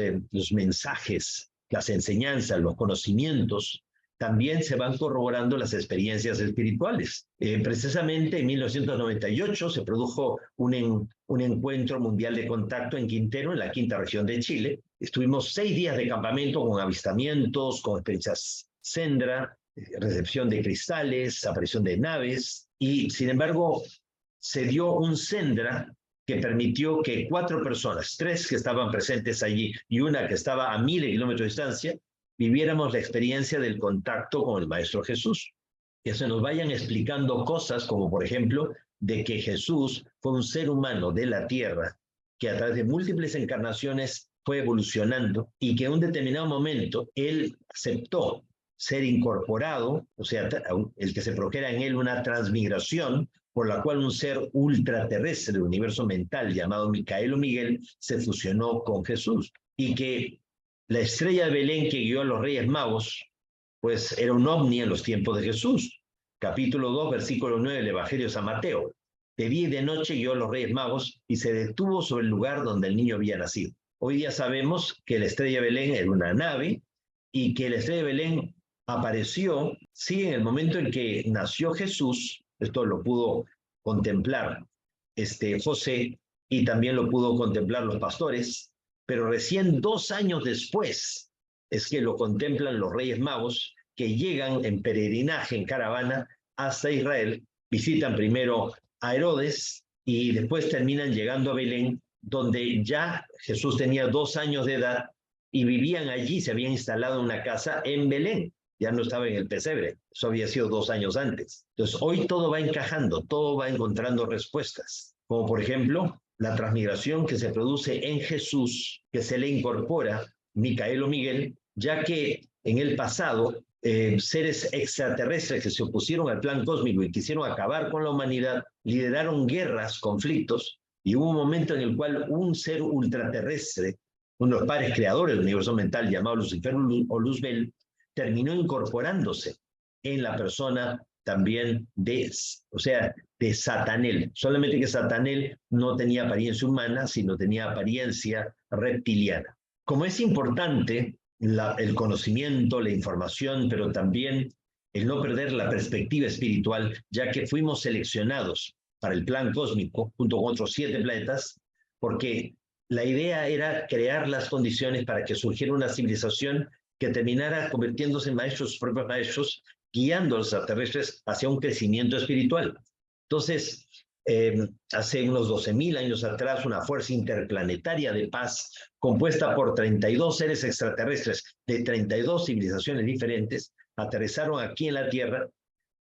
mensajes, las enseñanzas, los conocimientos, también se van corroborando las experiencias espirituales. Precisamente en 1998 se produjo un encuentro mundial de contacto en Quintero, en la quinta región de Chile. Estuvimos 6 días de campamento con avistamientos, con experiencias Sendra, recepción de cristales, aparición de naves, y sin embargo se dio un Sendra que permitió que 4 personas, 3 que estaban presentes allí y una que estaba a 1000 kilómetros de distancia, viviéramos la experiencia del contacto con el Maestro Jesús. Que se nos vayan explicando cosas como, por ejemplo, de que Jesús fue un ser humano de la tierra que a través de múltiples encarnaciones fue evolucionando y que en un determinado momento él aceptó ser incorporado, o sea, el que se produjera en él una transmigración por la cual un ser ultraterrestre del universo mental llamado Micael o Miguel se fusionó con Jesús y que la estrella de Belén que guió a los Reyes Magos, pues era un ovni en los tiempos de Jesús. Capítulo 2, versículo 9 del Evangelio de San Mateo. De día y de noche guió a los Reyes Magos y se detuvo sobre el lugar donde el niño había nacido. Hoy día sabemos que la estrella de Belén era una nave y que la estrella de Belén apareció, sí, en el momento en que nació Jesús. Esto lo pudo contemplar José y también lo pudo contemplar los pastores, pero recién 2 años después es que lo contemplan los Reyes Magos, que llegan en peregrinaje, en caravana, hasta Israel, visitan primero a Herodes y después terminan llegando a Belén, donde ya Jesús tenía 2 años de edad y vivían allí, se habían instalado en una casa en Belén, ya no estaba en el pesebre, eso había sido 2 años antes. Entonces hoy todo va encajando, todo va encontrando respuestas, como por ejemplo la transmigración que se produce en Jesús, que se le incorpora Micael o Miguel, ya que en el pasado seres extraterrestres que se opusieron al plan cósmico y quisieron acabar con la humanidad, lideraron guerras, conflictos, y hubo un momento en el cual un ser ultraterrestre, uno de los padres creadores del universo mental llamado Lucifer o Luzbel, terminó incorporándose en la persona también de Satanel. Solamente que Satanel no tenía apariencia humana, sino tenía apariencia reptiliana. Como es importante el conocimiento, la información, pero también el no perder la perspectiva espiritual, ya que fuimos seleccionados para el plan cósmico, junto con otros 7 planetas, porque la idea era crear las condiciones para que surgiera una civilización que terminara convirtiéndose en maestros, sus propios maestros, guiando a los extraterrestres hacia un crecimiento espiritual. Entonces, hace unos 12.000 años atrás, una fuerza interplanetaria de paz compuesta por 32 seres extraterrestres de 32 civilizaciones diferentes aterrizaron aquí en la Tierra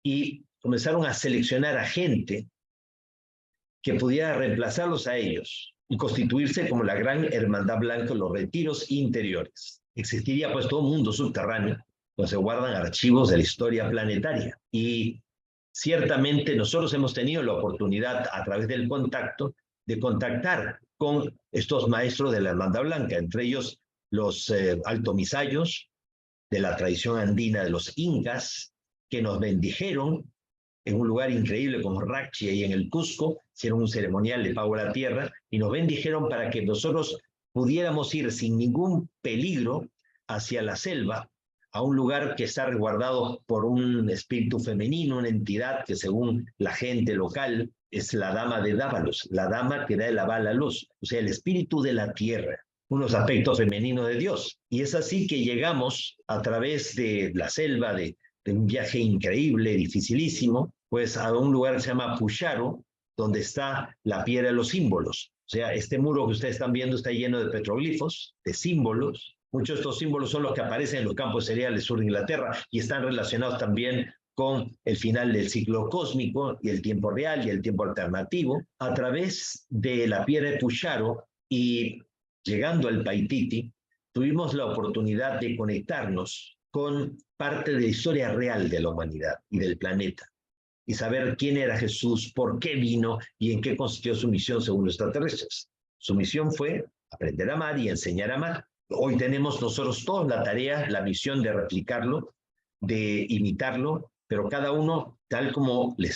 y comenzaron a seleccionar a gente que pudiera reemplazarlos a ellos y constituirse como la gran hermandad blanca en los retiros interiores. Existiría pues todo un mundo subterráneo donde se guardan archivos de la historia planetaria. Y ciertamente nosotros hemos tenido la oportunidad a través del contacto de contactar con estos maestros de la hermandad blanca, entre ellos los altomisayos de la tradición andina de los incas, que nos bendijeron en un lugar increíble como Rachi y en el Cusco, hicieron un ceremonial de pago a la tierra y nos bendijeron para que nosotros pudiéramos ir sin ningún peligro hacia la selva, a un lugar que está resguardado por un espíritu femenino, una entidad que según la gente local es la dama de Dávalos, la dama que da el aval a luz, o sea, el espíritu de la tierra, unos aspectos femeninos de Dios. Y es así que llegamos a través de la selva, de un viaje increíble, dificilísimo, pues a un lugar que se llama Pucharo, donde está la piedra de los símbolos. O sea, este muro que ustedes están viendo está lleno de petroglifos, de símbolos. Muchos de estos símbolos son los que aparecen en los campos de cereal del sur de Inglaterra y están relacionados también con el final del ciclo cósmico y el tiempo real y el tiempo alternativo. A través de la piedra de Pucharo y llegando al Paititi, tuvimos la oportunidad de conectarnos con parte de la historia real de la humanidad y del planeta, y saber quién era Jesús, por qué vino y en qué consistió su misión según los extraterrestres. Su misión fue aprender a amar y enseñar a amar. Hoy tenemos nosotros todos la tarea, la misión de replicarlo, de imitarlo, pero cada uno tal como le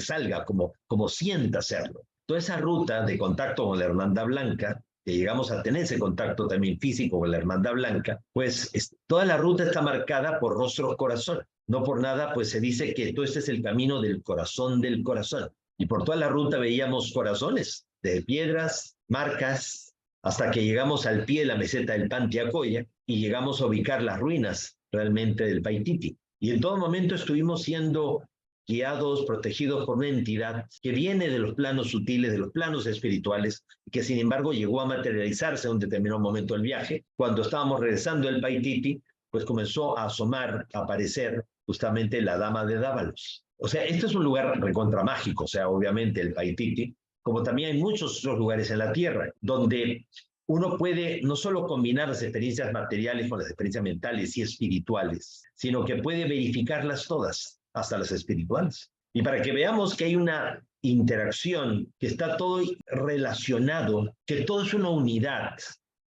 salga, como sienta hacerlo. Toda esa ruta de contacto con la Hermandad Blanca, que llegamos a tener ese contacto también físico con la Hermandad Blanca, pues toda la ruta está marcada por rostros corazón. No por nada, pues se dice que todo este es el camino del corazón del corazón. Y por toda la ruta veíamos corazones de piedras, marcas, hasta que llegamos al pie de la meseta del Pantiacoya y llegamos a ubicar las ruinas realmente del Paititi. Y en todo momento estuvimos siendo guiados, protegidos por una entidad que viene de los planos sutiles, de los planos espirituales, y que sin embargo llegó a materializarse en un determinado momento del viaje. Cuando estábamos regresando del Paititi, pues comenzó a asomar, a aparecer justamente la dama de Dávalos. O sea, este es un lugar recontra mágico, o sea, obviamente el Paititi, como también hay muchos otros lugares en la Tierra, donde uno puede no solo combinar las experiencias materiales con las experiencias mentales y espirituales, sino que puede verificarlas todas, hasta las espirituales. Y para que veamos que hay una interacción, que está todo relacionado, que todo es una unidad,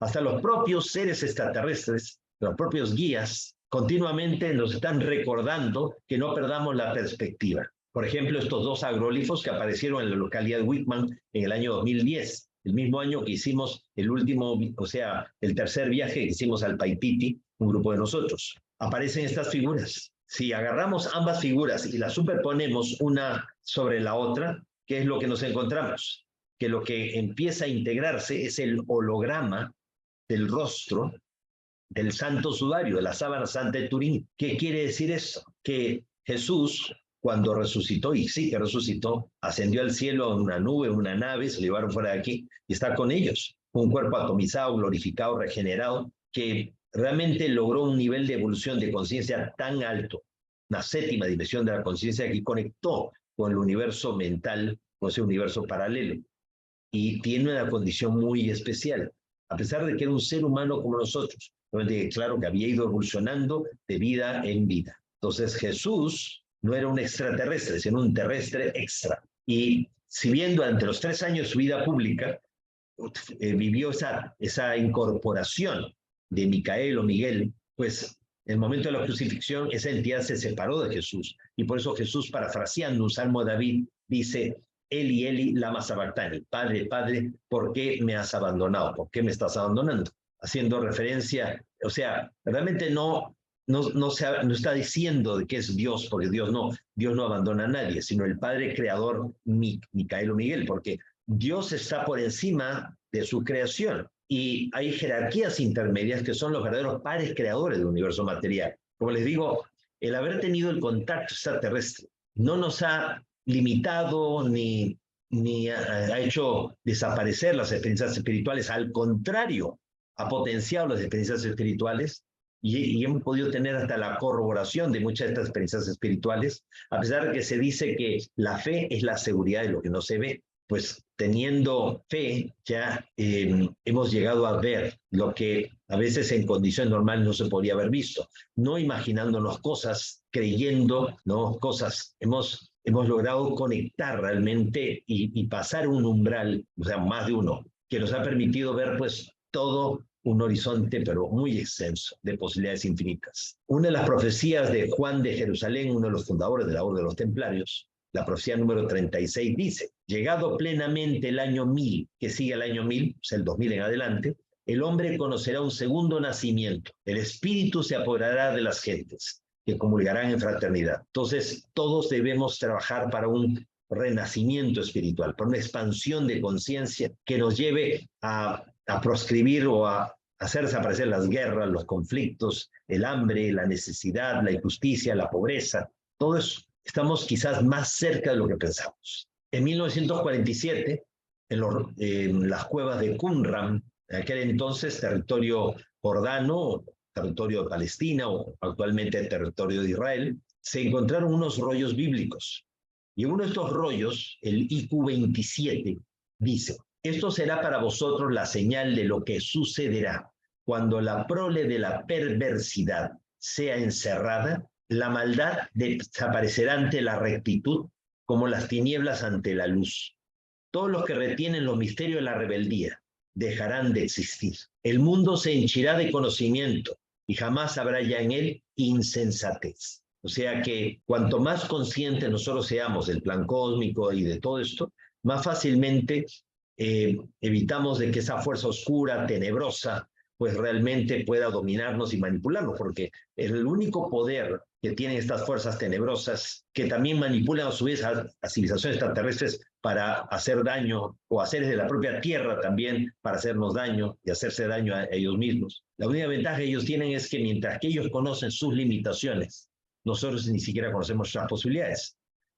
hasta los propios seres extraterrestres, los propios guías, continuamente nos están recordando que no perdamos la perspectiva. Por ejemplo, estos dos agroglifos que aparecieron en la localidad de Whitman en el año 2010, el mismo año que hicimos el último, o sea, el tercer viaje que hicimos al Paititi, un grupo de nosotros. Aparecen estas figuras. Si agarramos ambas figuras y las superponemos una sobre la otra, ¿qué es lo que nos encontramos? Que lo que empieza a integrarse es el holograma del rostro del santo sudario, de la sábana santa de Turín. ¿Qué quiere decir eso? Que Jesús, cuando resucitó, y sí que resucitó, ascendió al cielo en una nube, en una nave, se lo llevaron fuera de aquí y está con ellos. Un cuerpo atomizado, glorificado, regenerado, que realmente logró un nivel de evolución de conciencia tan alto, una séptima dimensión de la conciencia que conectó con el universo mental, con ese universo paralelo. Y tiene una condición muy especial, a pesar de que era un ser humano como nosotros. Claro que había ido evolucionando de vida en vida. Entonces Jesús no era un extraterrestre, sino un terrestre extra. Y si bien durante los 3 años de su vida pública vivió esa incorporación de Micael o Miguel, pues en el momento de la crucifixión esa entidad se separó de Jesús. Y por eso Jesús, parafraseando un salmo de David, dice: Eli, Eli, lama sabactani. Padre, Padre, ¿por qué me has abandonado? ¿Por qué me estás abandonando? Haciendo referencia, o sea, realmente no está diciendo de que es Dios, porque Dios no abandona a nadie, sino el Padre Creador, Micael o Miguel, porque Dios está por encima de su creación y hay jerarquías intermedias que son los verdaderos padres creadores del universo material. Como les digo, el haber tenido el contacto extraterrestre no nos ha limitado ni ha hecho desaparecer las experiencias espirituales, al contrario, ha potenciado las experiencias espirituales y hemos podido tener hasta la corroboración de muchas de estas experiencias espirituales, a pesar de que se dice que la fe es la seguridad de lo que no se ve. Pues teniendo fe ya hemos llegado a ver lo que a veces en condiciones normales no se podría haber visto, no imaginándonos cosas, creyendo, ¿no? Cosas. Hemos logrado conectar realmente y pasar un umbral, o sea, más de uno, que nos ha permitido ver pues todo un horizonte, pero muy extenso, de posibilidades infinitas. Una de las profecías de Juan de Jerusalén, uno de los fundadores de la Orden de los Templarios, la profecía número 36 dice: llegado plenamente el año 1000, que sigue el año 1000, o sea, el 2000 en adelante, el hombre conocerá un segundo nacimiento. El Espíritu se apoderará de las gentes, que comulgarán en fraternidad. Entonces, todos debemos trabajar para un renacimiento espiritual, por una expansión de conciencia que nos lleve a proscribir o a hacer desaparecer las guerras, los conflictos, el hambre, la necesidad, la injusticia, la pobreza, todo eso. Estamos quizás más cerca de lo que pensamos. En 1947, en las cuevas de Qumran, en aquel entonces territorio jordano, territorio de Palestina o actualmente territorio de Israel, se encontraron unos rollos bíblicos. Y en uno de estos rollos, el IQ-27, dice: esto será para vosotros la señal de lo que sucederá cuando la prole de la perversidad sea encerrada. La maldad desaparecerá ante la rectitud, como las tinieblas ante la luz. Todos los que retienen los misterios de la rebeldía dejarán de existir. El mundo se henchirá de conocimiento y jamás habrá ya en él insensatez. O sea que cuanto más conscientes nosotros seamos del plan cósmico y de todo esto, más fácilmente evitamos de que esa fuerza oscura, tenebrosa, pues realmente pueda dominarnos y manipularnos, porque el único poder que tienen estas fuerzas tenebrosas, que también manipulan a su vez a civilizaciones extraterrestres para hacer daño, o a seres de la propia Tierra también para hacernos daño y hacerse daño a ellos mismos. La única ventaja que ellos tienen es que mientras que ellos conocen sus limitaciones, nosotros ni siquiera conocemos nuestras posibilidades.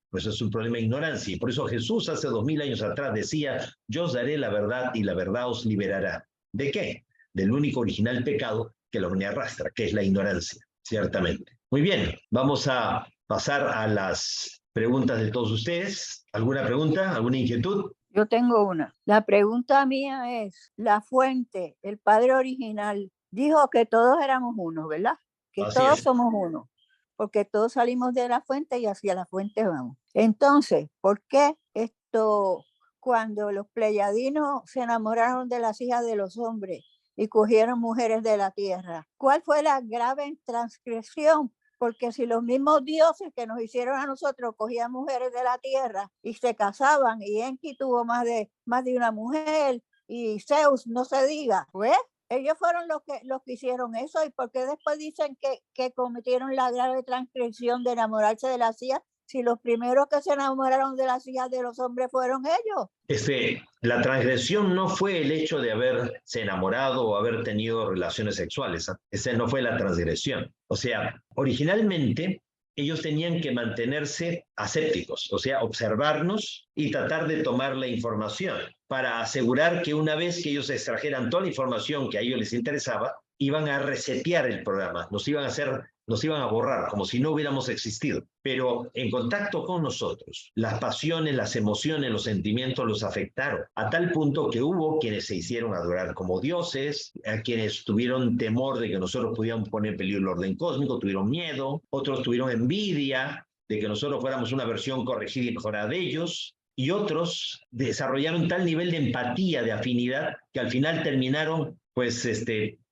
Pues es un problema de ignorancia. Y por eso Jesús hace 2000 años atrás decía: yo os daré la verdad y la verdad os liberará. ¿De qué? Del único original pecado que la humanidad arrastra, que es la ignorancia, ciertamente. Muy bien, vamos a pasar a las preguntas de todos ustedes. ¿Alguna pregunta? ¿Alguna inquietud? Yo tengo una. La pregunta mía es, la fuente, el Padre original, dijo que todos éramos uno, ¿verdad? Que Así todos es. somos uno, porque todos salimos de la fuente y hacia la fuente vamos. Entonces, ¿por qué cuando los pleyadinos se enamoraron de las hijas de los hombres y cogieron mujeres de la tierra? ¿Cuál fue la grave transgresión? Porque si los mismos dioses que nos hicieron a nosotros cogían mujeres de la tierra y se casaban, y Enki tuvo más de una mujer, y Zeus no se diga, pues ellos fueron los que hicieron eso. ¿Y por qué después dicen que cometieron la grave transgresión de enamorarse de las hijas, si los primeros que se enamoraron de las hijas de los hombres fueron ellos? La transgresión no fue el hecho de haberse enamorado o haber tenido relaciones sexuales. Esa no fue la transgresión. O sea, originalmente ellos tenían que mantenerse asépticos, o sea, observarnos y tratar de tomar la información para asegurar que una vez que ellos extrajeran toda la información que a ellos les interesaba, iban a resetear el programa, nos iban a borrar, como si no hubiéramos existido. Pero en contacto con nosotros, las pasiones, las emociones, los sentimientos los afectaron, a tal punto que hubo quienes se hicieron adorar como dioses, a quienes tuvieron temor de que nosotros pudiéramos poner en peligro el orden cósmico, tuvieron miedo, otros tuvieron envidia de que nosotros fuéramos una versión corregida y mejorada de ellos, y otros desarrollaron tal nivel de empatía, de afinidad, que al final terminaron, pues,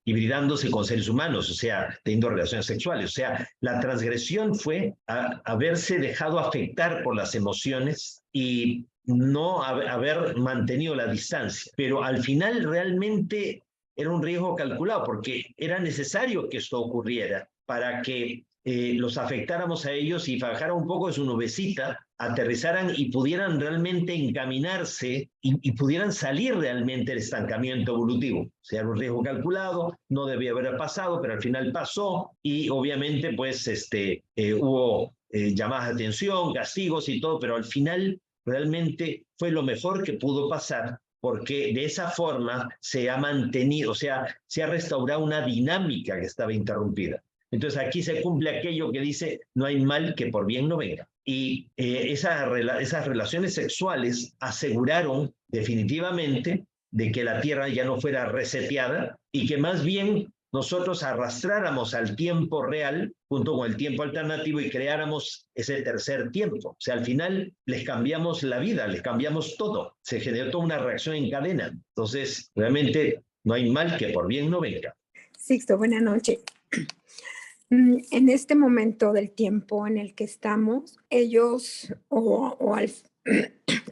hibridándose con seres humanos, o sea, teniendo relaciones sexuales. O sea, la transgresión fue haberse dejado afectar por las emociones y no haber mantenido la distancia. Pero al final realmente era un riesgo calculado, porque era necesario que esto ocurriera para que los afectáramos a ellos y bajaran un poco de su nubecita, aterrizaran y pudieran realmente encaminarse y pudieran salir realmente del estancamiento evolutivo. O sea, era un riesgo calculado, no debía haber pasado, pero al final pasó, y obviamente pues hubo llamadas de atención, castigos y todo, pero al final realmente fue lo mejor que pudo pasar, porque de esa forma se ha mantenido, o sea, se ha restaurado una dinámica que estaba interrumpida. Entonces aquí se cumple aquello que dice: no hay mal que por bien no venga. Y esas relaciones sexuales aseguraron definitivamente de que la Tierra ya no fuera reseteada y que más bien nosotros arrastráramos al tiempo real junto con el tiempo alternativo y creáramos ese tercer tiempo. O sea, al final les cambiamos la vida, les cambiamos todo. Se generó toda una reacción en cadena. Entonces, realmente no hay mal que por bien no venga. Sixto, buenas noches. En este momento del tiempo en el que estamos, ellos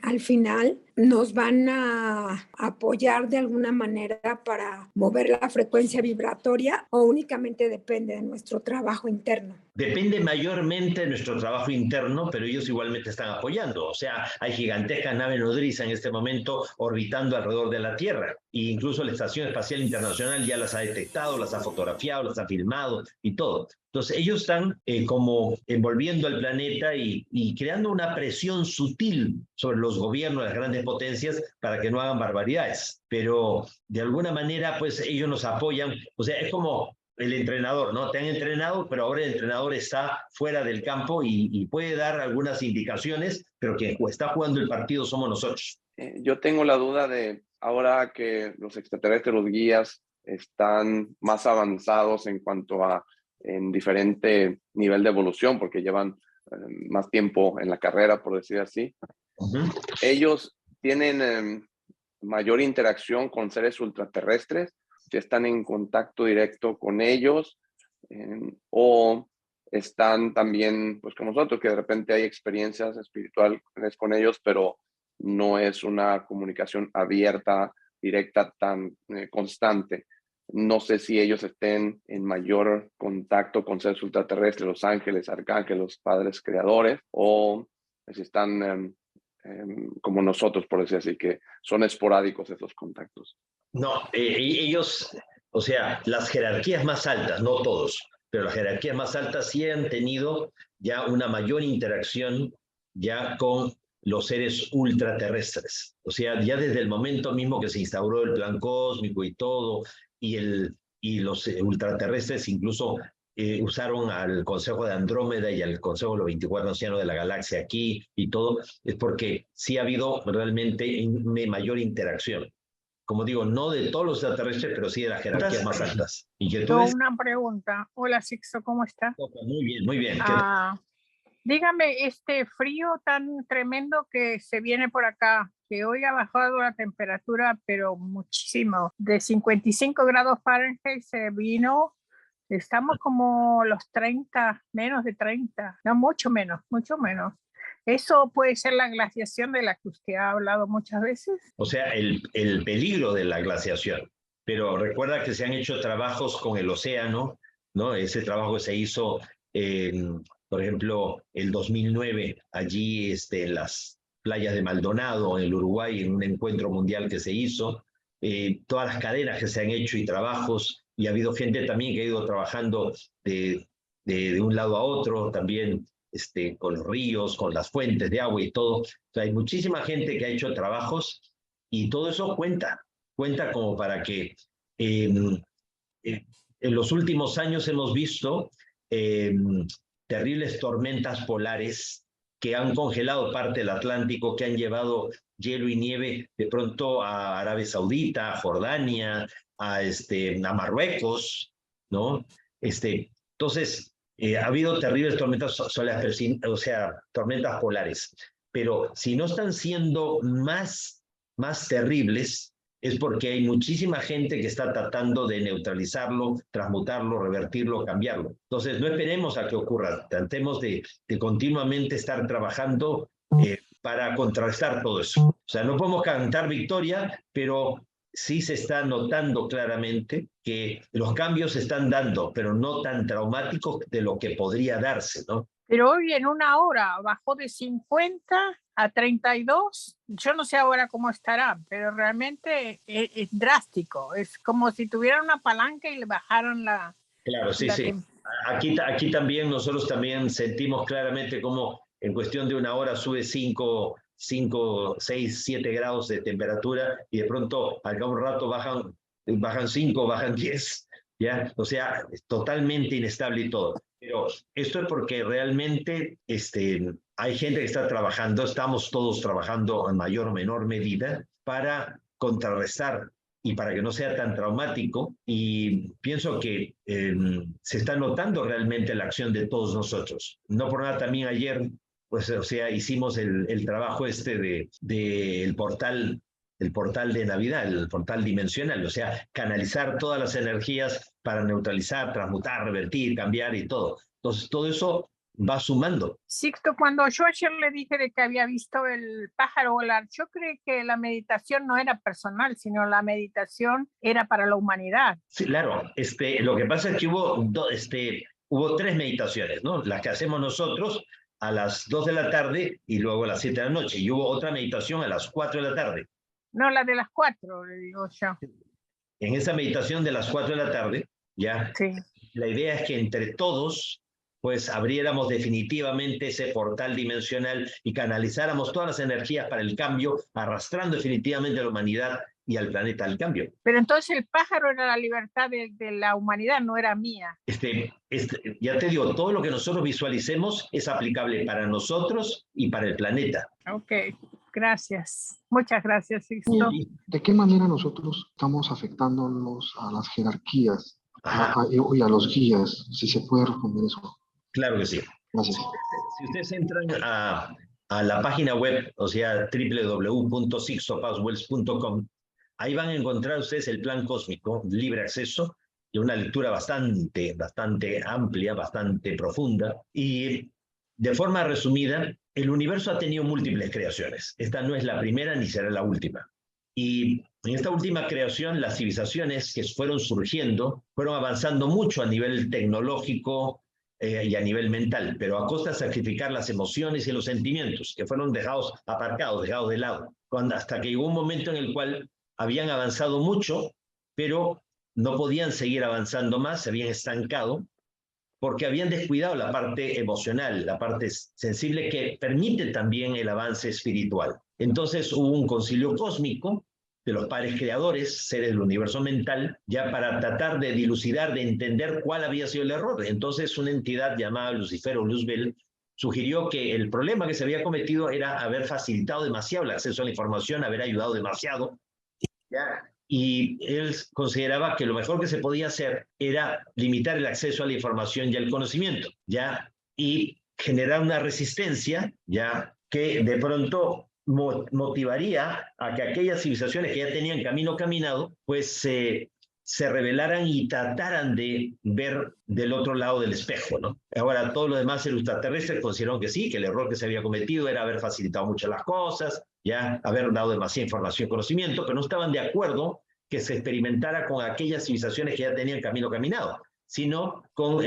al final nos van a apoyar de alguna manera para mover la frecuencia vibratoria o únicamente depende de nuestro trabajo interno. Depende mayormente de nuestro trabajo interno, pero ellos igualmente están apoyando. O sea, hay gigantescas naves nodrizas en este momento orbitando alrededor de la Tierra. E incluso la Estación Espacial Internacional ya las ha detectado, las ha fotografiado, las ha filmado y todo. Entonces, ellos están como envolviendo al planeta y creando una presión sutil sobre los gobiernos de las grandes potencias para que no hagan barbaridades. Pero de alguna manera, pues ellos nos apoyan. O sea, es como el entrenador, ¿no? Te han entrenado, pero ahora el entrenador está fuera del campo y puede dar algunas indicaciones, pero quien está jugando el partido somos nosotros. Yo tengo la duda de ahora que los extraterrestres, los guías, están más avanzados en cuanto a en diferente nivel de evolución, porque llevan más tiempo en la carrera, por decir así. Ellos tienen mayor interacción con seres ultraterrestres, que están en contacto directo con ellos, o están también, pues como nosotros, que de repente hay experiencias espirituales con ellos, pero no es una comunicación abierta, directa, tan constante. No sé si ellos estén en mayor contacto con seres ultraterrestres, los ángeles, arcángeles, los padres creadores, o si están como nosotros, por decir así, que son esporádicos esos contactos. No, ellos, o sea, las jerarquías más altas, no todos, pero las jerarquías más altas sí han tenido ya una mayor interacción ya con los seres ultraterrestres. O sea, ya desde el momento mismo que se instauró el plan cósmico y todo, y los ultraterrestres incluso usaron al Consejo de Andrómeda y al Consejo de los 24 Ancianos de la Galaxia aquí y todo, es porque sí ha habido realmente una mayor interacción. Como digo, no de todos los extraterrestres, pero sí de las jerarquías más altas. Una pregunta. Hola, Sixto, ¿cómo está? Muy bien, muy bien. Dígame, este frío tan tremendo que se viene por acá, que hoy ha bajado la temperatura, pero muchísimo. De 55 grados Fahrenheit se vino, estamos como los 30, menos de 30, no, mucho menos, mucho menos. ¿Eso puede ser la glaciación de la que usted ha hablado muchas veces? O sea, el peligro de la glaciación. Pero recuerda que se han hecho trabajos con el océano, ¿no? Ese trabajo se hizo, por ejemplo, el 2009, allí en las playas de Maldonado, en el Uruguay, en un encuentro mundial que se hizo. Todas las cadenas que se han hecho y trabajos, y ha habido gente también que ha ido trabajando de un lado a otro, también con los ríos, con las fuentes de agua y todo. O sea, hay muchísima gente que ha hecho trabajos y todo eso cuenta como para que en los últimos años hemos visto terribles tormentas polares que han congelado parte del Atlántico, que han llevado hielo y nieve de pronto a Arabia Saudita, a Jordania, a Marruecos, ¿no? Entonces, ha habido terribles tormentas solares, o sea, tormentas polares, pero si no están siendo más terribles, es porque hay muchísima gente que está tratando de neutralizarlo, transmutarlo, revertirlo, cambiarlo. Entonces, no esperemos a que ocurra, tratemos de continuamente estar trabajando para contrarrestar todo eso. O sea, no podemos cantar victoria, pero sí se está notando claramente que los cambios se están dando, pero no tan traumáticos de lo que podría darse, ¿no? Pero hoy en una hora bajó de 50 a 32. Yo no sé ahora cómo estará, pero realmente es drástico. Es como si tuvieran una palanca y le bajaron la... Claro, sí, sí. Aquí también nosotros también sentimos claramente cómo en cuestión de una hora sube 5, 6, 7 grados de temperatura y de pronto al cabo de un rato bajan 5, bajan 10, ¿ya? O sea, es totalmente inestable y todo. Pero esto es porque realmente hay gente que está trabajando, estamos todos trabajando en mayor o menor medida para contrarrestar y para que no sea tan traumático. Y pienso que se está notando realmente la acción de todos nosotros. No por nada también ayer, pues, o sea, hicimos el trabajo del portal. El portal de Navidad, el portal dimensional, o sea, canalizar todas las energías para neutralizar, transmutar, revertir, cambiar y todo. Entonces, todo eso va sumando. Sixto, cuando yo ayer le dije de que había visto el pájaro volar, yo creí que la meditación no era personal, sino la meditación era para la humanidad. Sí, claro. Lo que pasa es que hubo 3 meditaciones, ¿no? Las que hacemos nosotros a las 2 de la tarde y luego a las 7 de la noche. Y hubo otra meditación a las 4 de la tarde. No, la de las 4, le digo yo. En esa meditación de las 4 de la tarde, ya, Sí. la idea es que entre todos pues abriéramos definitivamente ese portal dimensional y canalizáramos todas las energías para el cambio, arrastrando definitivamente a la humanidad y al planeta al cambio. Pero entonces el pájaro era la libertad de la humanidad, no era mía. Ya te digo, todo lo que nosotros visualicemos es aplicable para nosotros y para el planeta. Ok, gracias. Muchas gracias, Sixto. ¿De qué manera nosotros estamos afectándonos a las jerarquías y a los guías? Si se puede responder eso. Claro que sí. Gracias. Si ustedes entran a la página web, o sea, www.sixtopaswells.com, ahí van a encontrar ustedes el plan cósmico, libre acceso, y una lectura bastante amplia, bastante profunda. Y de forma resumida, el universo ha tenido múltiples creaciones. Esta no es la primera ni será la última. Y en esta última creación, las civilizaciones que fueron surgiendo fueron avanzando mucho a nivel tecnológico, y a nivel mental, pero a costa de sacrificar las emociones y los sentimientos, que fueron aparcados, dejados de lado, hasta que llegó un momento en el cual habían avanzado mucho, pero no podían seguir avanzando más, se habían estancado, porque habían descuidado la parte emocional, la parte sensible que permite también el avance espiritual. Entonces hubo un concilio cósmico de los padres creadores, seres del universo mental, ya para tratar de dilucidar, de entender cuál había sido el error. Entonces una entidad llamada Lucifer o Luzbel sugirió que el problema que se había cometido era haber facilitado demasiado el acceso a la información, haber ayudado demasiado, ¿ya? Y él consideraba que lo mejor que se podía hacer era limitar el acceso a la información y al conocimiento, ¿ya? Y generar una resistencia, ¿ya? Que de pronto motivaría a que aquellas civilizaciones que ya tenían camino caminado, pues se rebelaran y trataran de ver del otro lado del espejo, ¿no? Ahora, todos los demás seres extraterrestres consideraron que sí, que el error que se había cometido era haber facilitado mucho las cosas, ya haber dado demasiada información y conocimiento, pero no estaban de acuerdo que se experimentara con aquellas civilizaciones que ya tenían camino caminado, sino con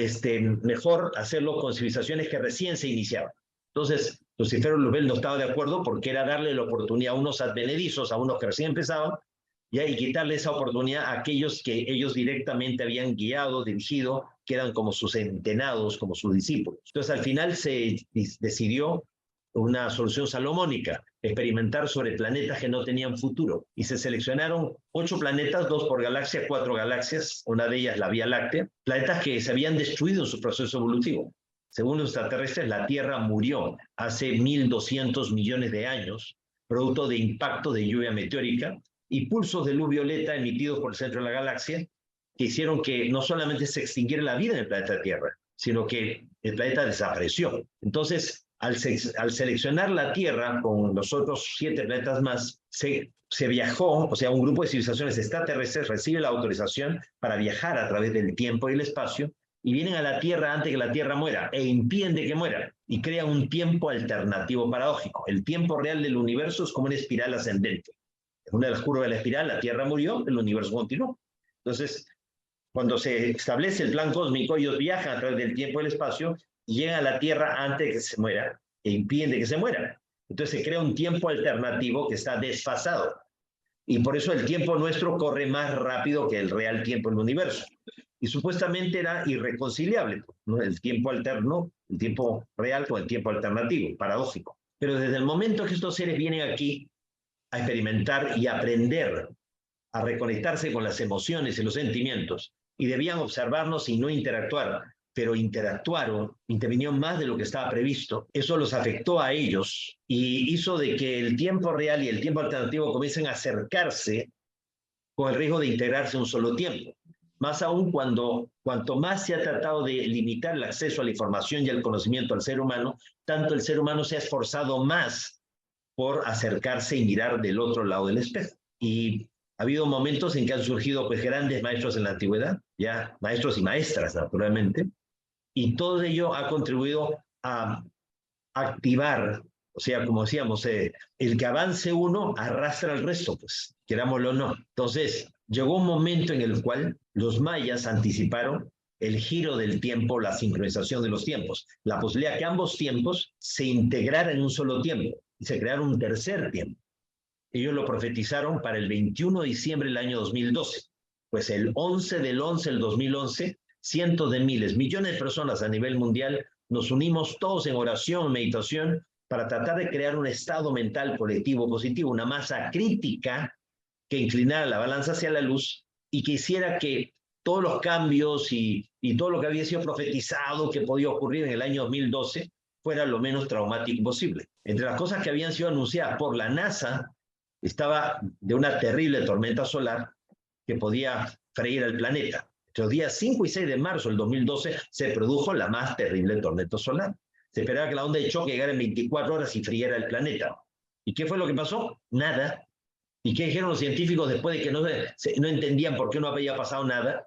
mejor hacerlo con civilizaciones que recién se iniciaban. Entonces, Lucifer Luzbel no estaba de acuerdo porque era darle la oportunidad a unos advenedizos, a unos que recién empezaban, ¿ya? Y quitarle esa oportunidad a aquellos que ellos directamente habían guiado, dirigido, que eran como sus entrenados, como sus discípulos. Entonces, al final se decidió una solución salomónica, experimentar sobre planetas que no tenían futuro. Y se seleccionaron 8 planetas, 2 por galaxia, 4 galaxias, una de ellas la Vía Láctea, planetas que se habían destruido en su proceso evolutivo. Según los extraterrestres, la Tierra murió hace 1.200 millones de años, producto de impacto de lluvia meteórica y pulsos de luz violeta emitidos por el centro de la galaxia, que hicieron que no solamente se extinguiera la vida en el planeta Tierra, sino que el planeta desapareció. Entonces, al seleccionar la Tierra con los otros 7 planetas más, se viajó, o sea, un grupo de civilizaciones extraterrestres recibe la autorización para viajar a través del tiempo y el espacio, y vienen a la Tierra antes que la Tierra muera, e impiden que muera, y crean un tiempo alternativo paradójico. El tiempo real del universo es como una espiral ascendente. En una de las curvas de la espiral, la Tierra murió, el universo continuó. Entonces, cuando se establece el plan cósmico, ellos viajan a través del tiempo y el espacio, y llegan a la Tierra antes de que se muera, e impiden de que se muera. Entonces se crea un tiempo alternativo que está desfasado. Y por eso el tiempo nuestro corre más rápido que el real tiempo del universo. Y supuestamente era irreconciliable, ¿no? El tiempo alterno, el tiempo real con el tiempo alternativo, paradójico. Pero desde el momento que estos seres vienen aquí a experimentar y aprender a reconectarse con las emociones y los sentimientos, y debían observarnos y no interactuar, pero interactuaron, intervinieron más de lo que estaba previsto, eso los afectó a ellos y hizo de que el tiempo real y el tiempo alternativo comiencen a acercarse con el riesgo de integrarse en un solo tiempo. Más aún cuanto más se ha tratado de limitar el acceso a la información y al conocimiento al ser humano, tanto el ser humano se ha esforzado más por acercarse y mirar del otro lado del espejo. Y ha habido momentos en que han surgido pues grandes maestros en la antigüedad, ya maestros y maestras naturalmente, y todo ello ha contribuido a activar, o sea, como decíamos, el que avance uno arrastra al resto, pues, querámoslo o no. Entonces, llegó un momento en el cual los mayas anticiparon el giro del tiempo, la sincronización de los tiempos, la posibilidad que ambos tiempos se integraran en un solo tiempo y se creara un tercer tiempo. Ellos lo profetizaron para el 21 de diciembre del año 2012. Pues el 11 del 11 del 2011, cientos de miles, millones de personas a nivel mundial nos unimos todos en oración, meditación, para tratar de crear un estado mental colectivo positivo, una masa crítica que inclinara la balanza hacia la luz y que hiciera que todos los cambios y todo lo que había sido profetizado que podía ocurrir en el año 2012 fuera lo menos traumático posible. Entre las cosas que habían sido anunciadas por la NASA estaba de una terrible tormenta solar que podía freír al planeta. Entre los días 5 y 6 de marzo del 2012 se produjo la más terrible tormenta solar. Se esperaba que la onda de choque llegara en 24 horas y friera el planeta. ¿Y qué fue lo que pasó? Nada. ¿Y qué dijeron los científicos después de que no entendían por qué no había pasado nada?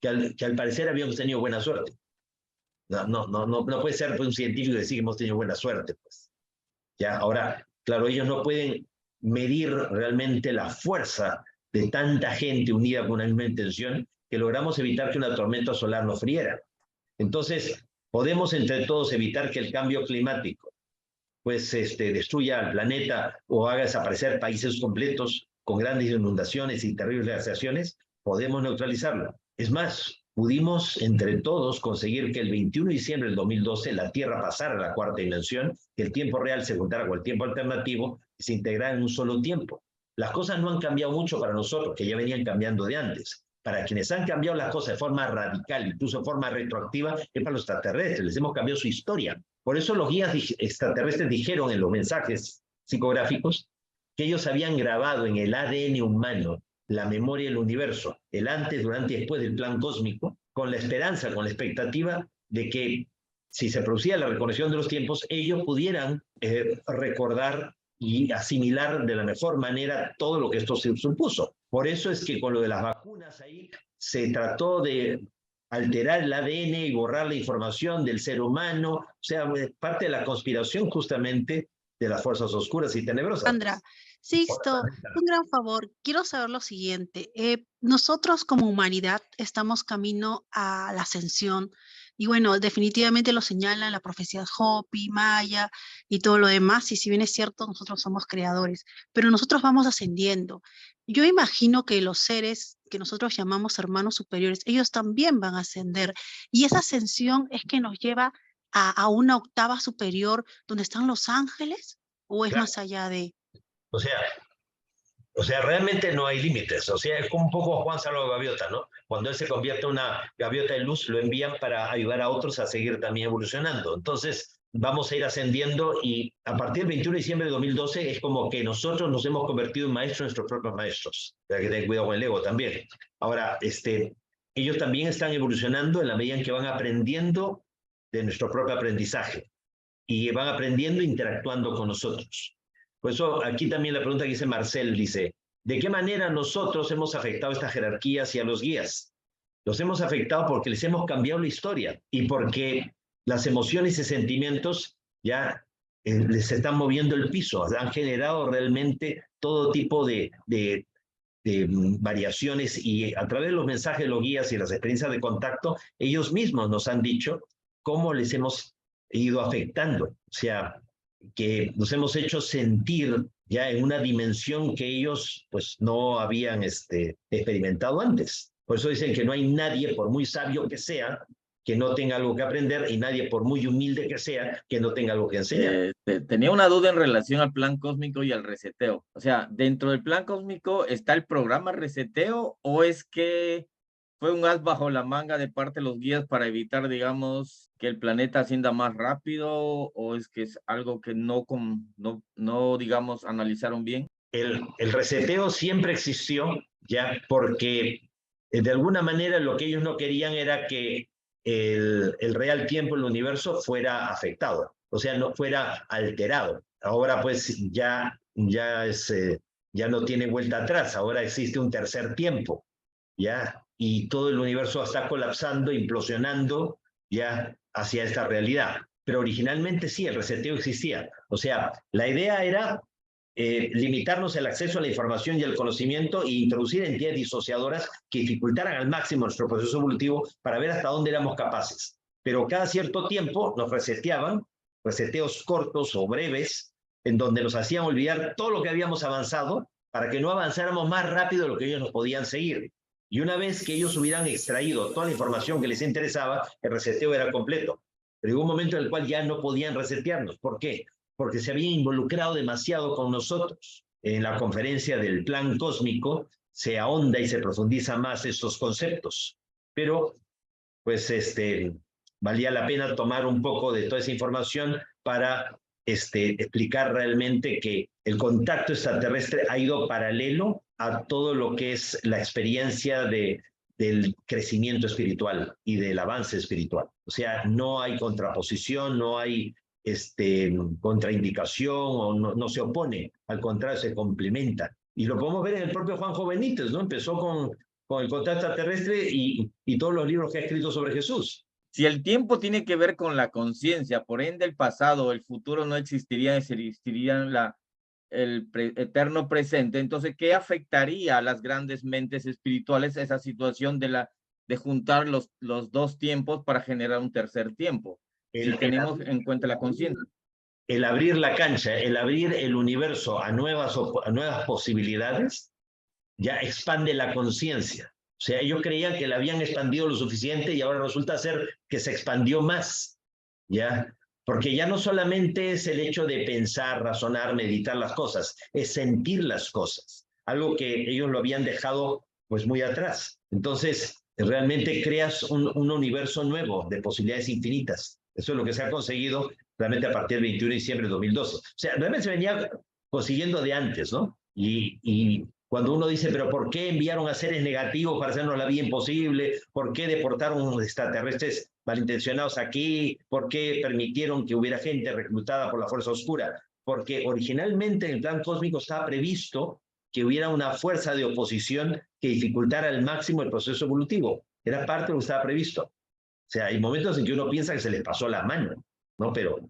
Que al parecer habíamos tenido buena suerte. No puede ser pues, un científico decir que hemos tenido buena suerte. Pues. Ya, ahora, claro, ellos no pueden medir realmente la fuerza de tanta gente unida con una misma intención que logramos evitar que una tormenta solar nos friera. Entonces, podemos entre todos evitar que el cambio climático pues, destruya al planeta o haga desaparecer países completos con grandes inundaciones y terribles glaciaciones. Podemos neutralizarlo. Es más, pudimos entre todos conseguir que el 21 de diciembre del 2012 la Tierra pasara a la cuarta dimensión, que el tiempo real se juntara con el tiempo alternativo y se integrara en un solo tiempo. Las cosas no han cambiado mucho para nosotros, que ya venían cambiando de antes. Para quienes han cambiado las cosas de forma radical, incluso de forma retroactiva, es para los extraterrestres. Les hemos cambiado su historia. Por eso los guías extraterrestres dijeron en los mensajes psicográficos que ellos habían grabado en el ADN humano la memoria del universo, el antes, durante y después del plan cósmico, con la esperanza, con la expectativa de que si se producía la reconexión de los tiempos, ellos pudieran recordar y asimilar de la mejor manera todo lo que esto se supuso. Por eso es que con lo de las vacunas ahí se trató de alterar el ADN y borrar la información del ser humano, o sea, parte de la conspiración justamente de las fuerzas oscuras y tenebrosas. Sandra, Sixto, un gran favor, quiero saber lo siguiente. Nosotros como humanidad estamos camino a la ascensión y bueno, definitivamente lo señalan las profecías Hopi, Maya y todo lo demás, y si bien es cierto, nosotros somos creadores, pero nosotros vamos ascendiendo. Yo imagino que los seres que nosotros llamamos hermanos superiores, ellos también van a ascender y esa ascensión es que nos lleva a una octava superior donde están los ángeles o es más allá de... O sea, realmente no hay límites. O sea, es como un poco Juan Salvador Gaviota, ¿no? Cuando él se convierte en una gaviota de luz, lo envían para ayudar a otros a seguir también evolucionando. Entonces, vamos a ir ascendiendo y a partir del 21 de diciembre de 2012 es como que nosotros nos hemos convertido en maestros de nuestros propios maestros. Hay que tener cuidado con el ego también. Ahora, ellos también están evolucionando en la medida en que van aprendiendo de nuestro propio aprendizaje y van aprendiendo interactuando con nosotros. Por eso aquí también la pregunta que dice Marcel dice, ¿de qué manera nosotros hemos afectado esta jerarquía hacia los guías? Los hemos afectado porque les hemos cambiado la historia y porque las emociones y sentimientos ya les están moviendo el piso, han generado realmente todo tipo de variaciones y a través de los mensajes de los guías y las experiencias de contacto, ellos mismos nos han dicho cómo les hemos ido afectando. O sea, que nos hemos hecho sentir ya en una dimensión que ellos pues no habían experimentado antes. Por eso dicen que no hay nadie, por muy sabio que sea, que no tenga algo que aprender y nadie, por muy humilde que sea, que no tenga algo que enseñar. Tenía una duda en relación al plan cósmico y al reseteo. O sea, ¿dentro del plan cósmico está el programa reseteo o es que fue un as bajo la manga de parte de los guías para evitar, digamos, que el planeta ascienda más rápido o es que es algo que no digamos, analizaron bien? El reseteo siempre existió ya porque de alguna manera lo que ellos no querían era que el real tiempo en el universo fuera afectado, o sea, no fuera alterado. Ahora pues ya no tiene vuelta atrás, ahora existe un tercer tiempo, ¿ya? Y todo el universo está colapsando, implosionando ya hacia esta realidad. pero originalmente sí, el reseteo existía. O sea, la idea era limitarnos el acceso a la información y al conocimiento e introducir entidades disociadoras que dificultaran al máximo nuestro proceso evolutivo para ver hasta dónde éramos capaces. Pero cada cierto tiempo nos reseteaban, reseteos cortos o breves, en donde nos hacían olvidar todo lo que habíamos avanzado para que no avanzáramos más rápido de lo que ellos nos podían seguir. Y una vez que ellos hubieran extraído toda la información que les interesaba, el reseteo era completo. Pero hubo un momento en el cual ya no podían resetearnos. ¿Por qué? Porque se habían involucrado demasiado con nosotros. En la conferencia del plan cósmico se ahonda y se profundiza más estos conceptos. Pero, pues, valía la pena tomar un poco de toda esa información para explicar realmente que el contacto extraterrestre ha ido paralelo a todo lo que es la experiencia del crecimiento espiritual y del avance espiritual. O sea, no hay contraposición, no hay contraindicación o no se opone, al contrario, se complementa. Y lo podemos ver en el propio Juanjo Benítez, ¿no? Empezó con el contacto extraterrestre y todos los libros que ha escrito sobre Jesús. Si el tiempo tiene que ver con la conciencia, por ende el pasado o el futuro no existirían el eterno presente, entonces, ¿qué afectaría a las grandes mentes espirituales esa situación de juntar los dos tiempos para generar un tercer tiempo? Si tenemos en cuenta la conciencia. El abrir la cancha, el abrir el universo a nuevas posibilidades, ya expande la conciencia. O sea, ellos creían que la habían expandido lo suficiente y ahora resulta ser que se expandió más, ¿ya? Porque ya no solamente es el hecho de pensar, razonar, meditar las cosas, es sentir las cosas, algo que ellos lo habían dejado pues muy atrás. Entonces, realmente creas un universo nuevo de posibilidades infinitas. Eso es lo que se ha conseguido realmente a partir del 21 de diciembre de 2012. O sea, realmente se venía consiguiendo de antes, ¿no? Y cuando uno dice, pero ¿por qué enviaron a seres negativos para hacernos la vida imposible? ¿Por qué deportaron extraterrestres malintencionados aquí? ¿Por qué permitieron que hubiera gente reclutada por la fuerza oscura? Porque originalmente en el plan cósmico estaba previsto que hubiera una fuerza de oposición que dificultara al máximo el proceso evolutivo. Era parte de lo que estaba previsto. O sea, hay momentos en que uno piensa que se les pasó la mano, ¿no? Pero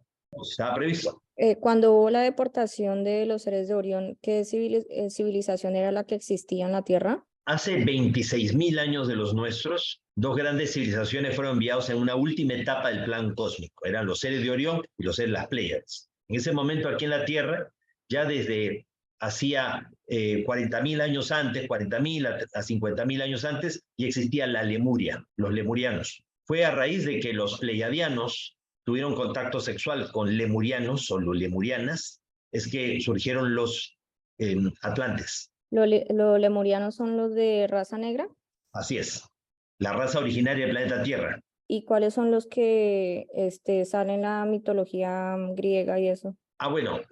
estaba previsto. Cuando hubo la deportación de los seres de Orión, ¿qué civilización era la que existía en la Tierra? Hace 26.000 años de los nuestros, dos grandes civilizaciones fueron enviados en una última etapa del plan cósmico. Eran los seres de Orión y los seres de las Pléyades. En ese momento aquí en la Tierra, ya desde hacía 40.000 años antes, 40.000 a 50.000 años antes, ya existía la Lemuria, los lemurianos. Fue a raíz de que los pleiadianos tuvieron contacto sexual con lemurianos o lemurianas, es que surgieron los atlantes. ¿Los lemurianos son los de raza negra? Así es, la raza originaria del planeta Tierra. ¿Y cuáles son los que salen en la mitología griega y eso? Bueno,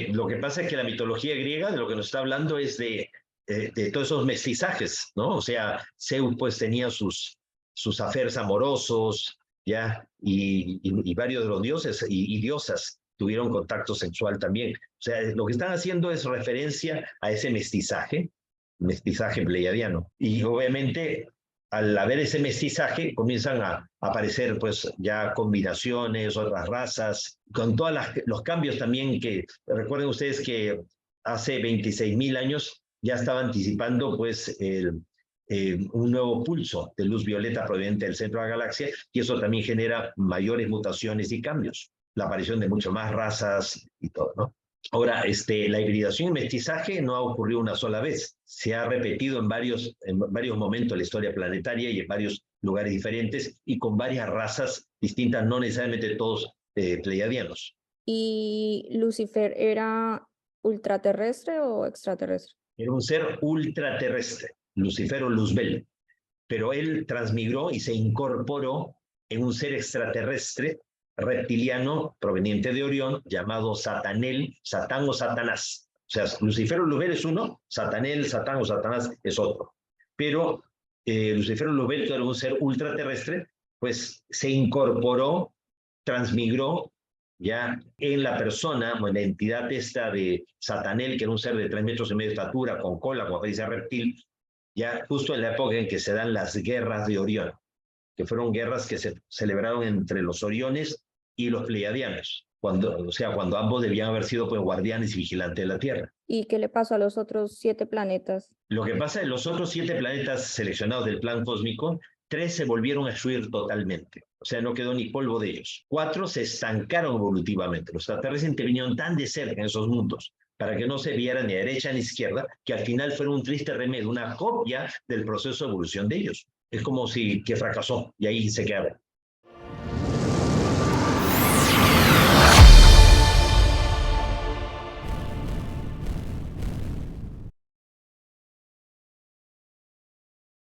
lo que pasa es que la mitología griega, de lo que nos está hablando, es de todos esos mestizajes, ¿no? O sea, Zeus pues tenía sus aferes amorosos, ¿ya? Y varios de los dioses y diosas tuvieron contacto sexual también. O sea, lo que están haciendo es referencia a ese mestizaje pleiadiano. Y obviamente, al haber ese mestizaje, comienzan a aparecer pues ya combinaciones, otras razas, con todos los cambios también que, recuerden ustedes que hace 26.000 años ya estaba anticipando pues un nuevo pulso de luz violeta proveniente del centro de la galaxia, y eso también genera mayores mutaciones y cambios, la aparición de muchas más razas y todo, ¿no? Ahora, la hibridación y mestizaje no ha ocurrido una sola vez, se ha repetido en varios momentos de la historia planetaria y en varios lugares diferentes y con varias razas distintas, no necesariamente todos pleiadianos. ¿Y Lucifer era ultraterrestre o extraterrestre? Era un ser ultraterrestre, Lucifer o Luzbel, pero él transmigró y se incorporó en un ser extraterrestre reptiliano proveniente de Orión llamado Satanel, Satán o Satanás. O sea, Lucifer o Luzbel es uno, Satanel, Satán o Satanás es otro. Pero Lucifer o Luzbel, que era un ser ultraterrestre, pues se incorporó, transmigró ya en la persona, o en la entidad esta de Satanel, que era un ser de 3,5 metros de estatura, con cola, con apariencia reptil, ya justo en la época en que se dan las guerras de Orión, que fueron guerras que se celebraron entre los Oriones y los pleiadianos, cuando ambos debían haber sido pues guardianes y vigilantes de la Tierra. ¿Y qué le pasó a los otros 7 planetas? Lo que pasa es que los otros 7 planetas seleccionados del plan cósmico, 3 se volvieron a destruir totalmente. O sea, no quedó ni polvo de ellos. 4 se estancaron evolutivamente. Los extraterrestres intervinieron tan de cerca en esos mundos para que no se viera ni a derecha ni a izquierda, que al final fueron un triste remedio, una copia del proceso de evolución de ellos. Es como que fracasó y ahí se quedaron.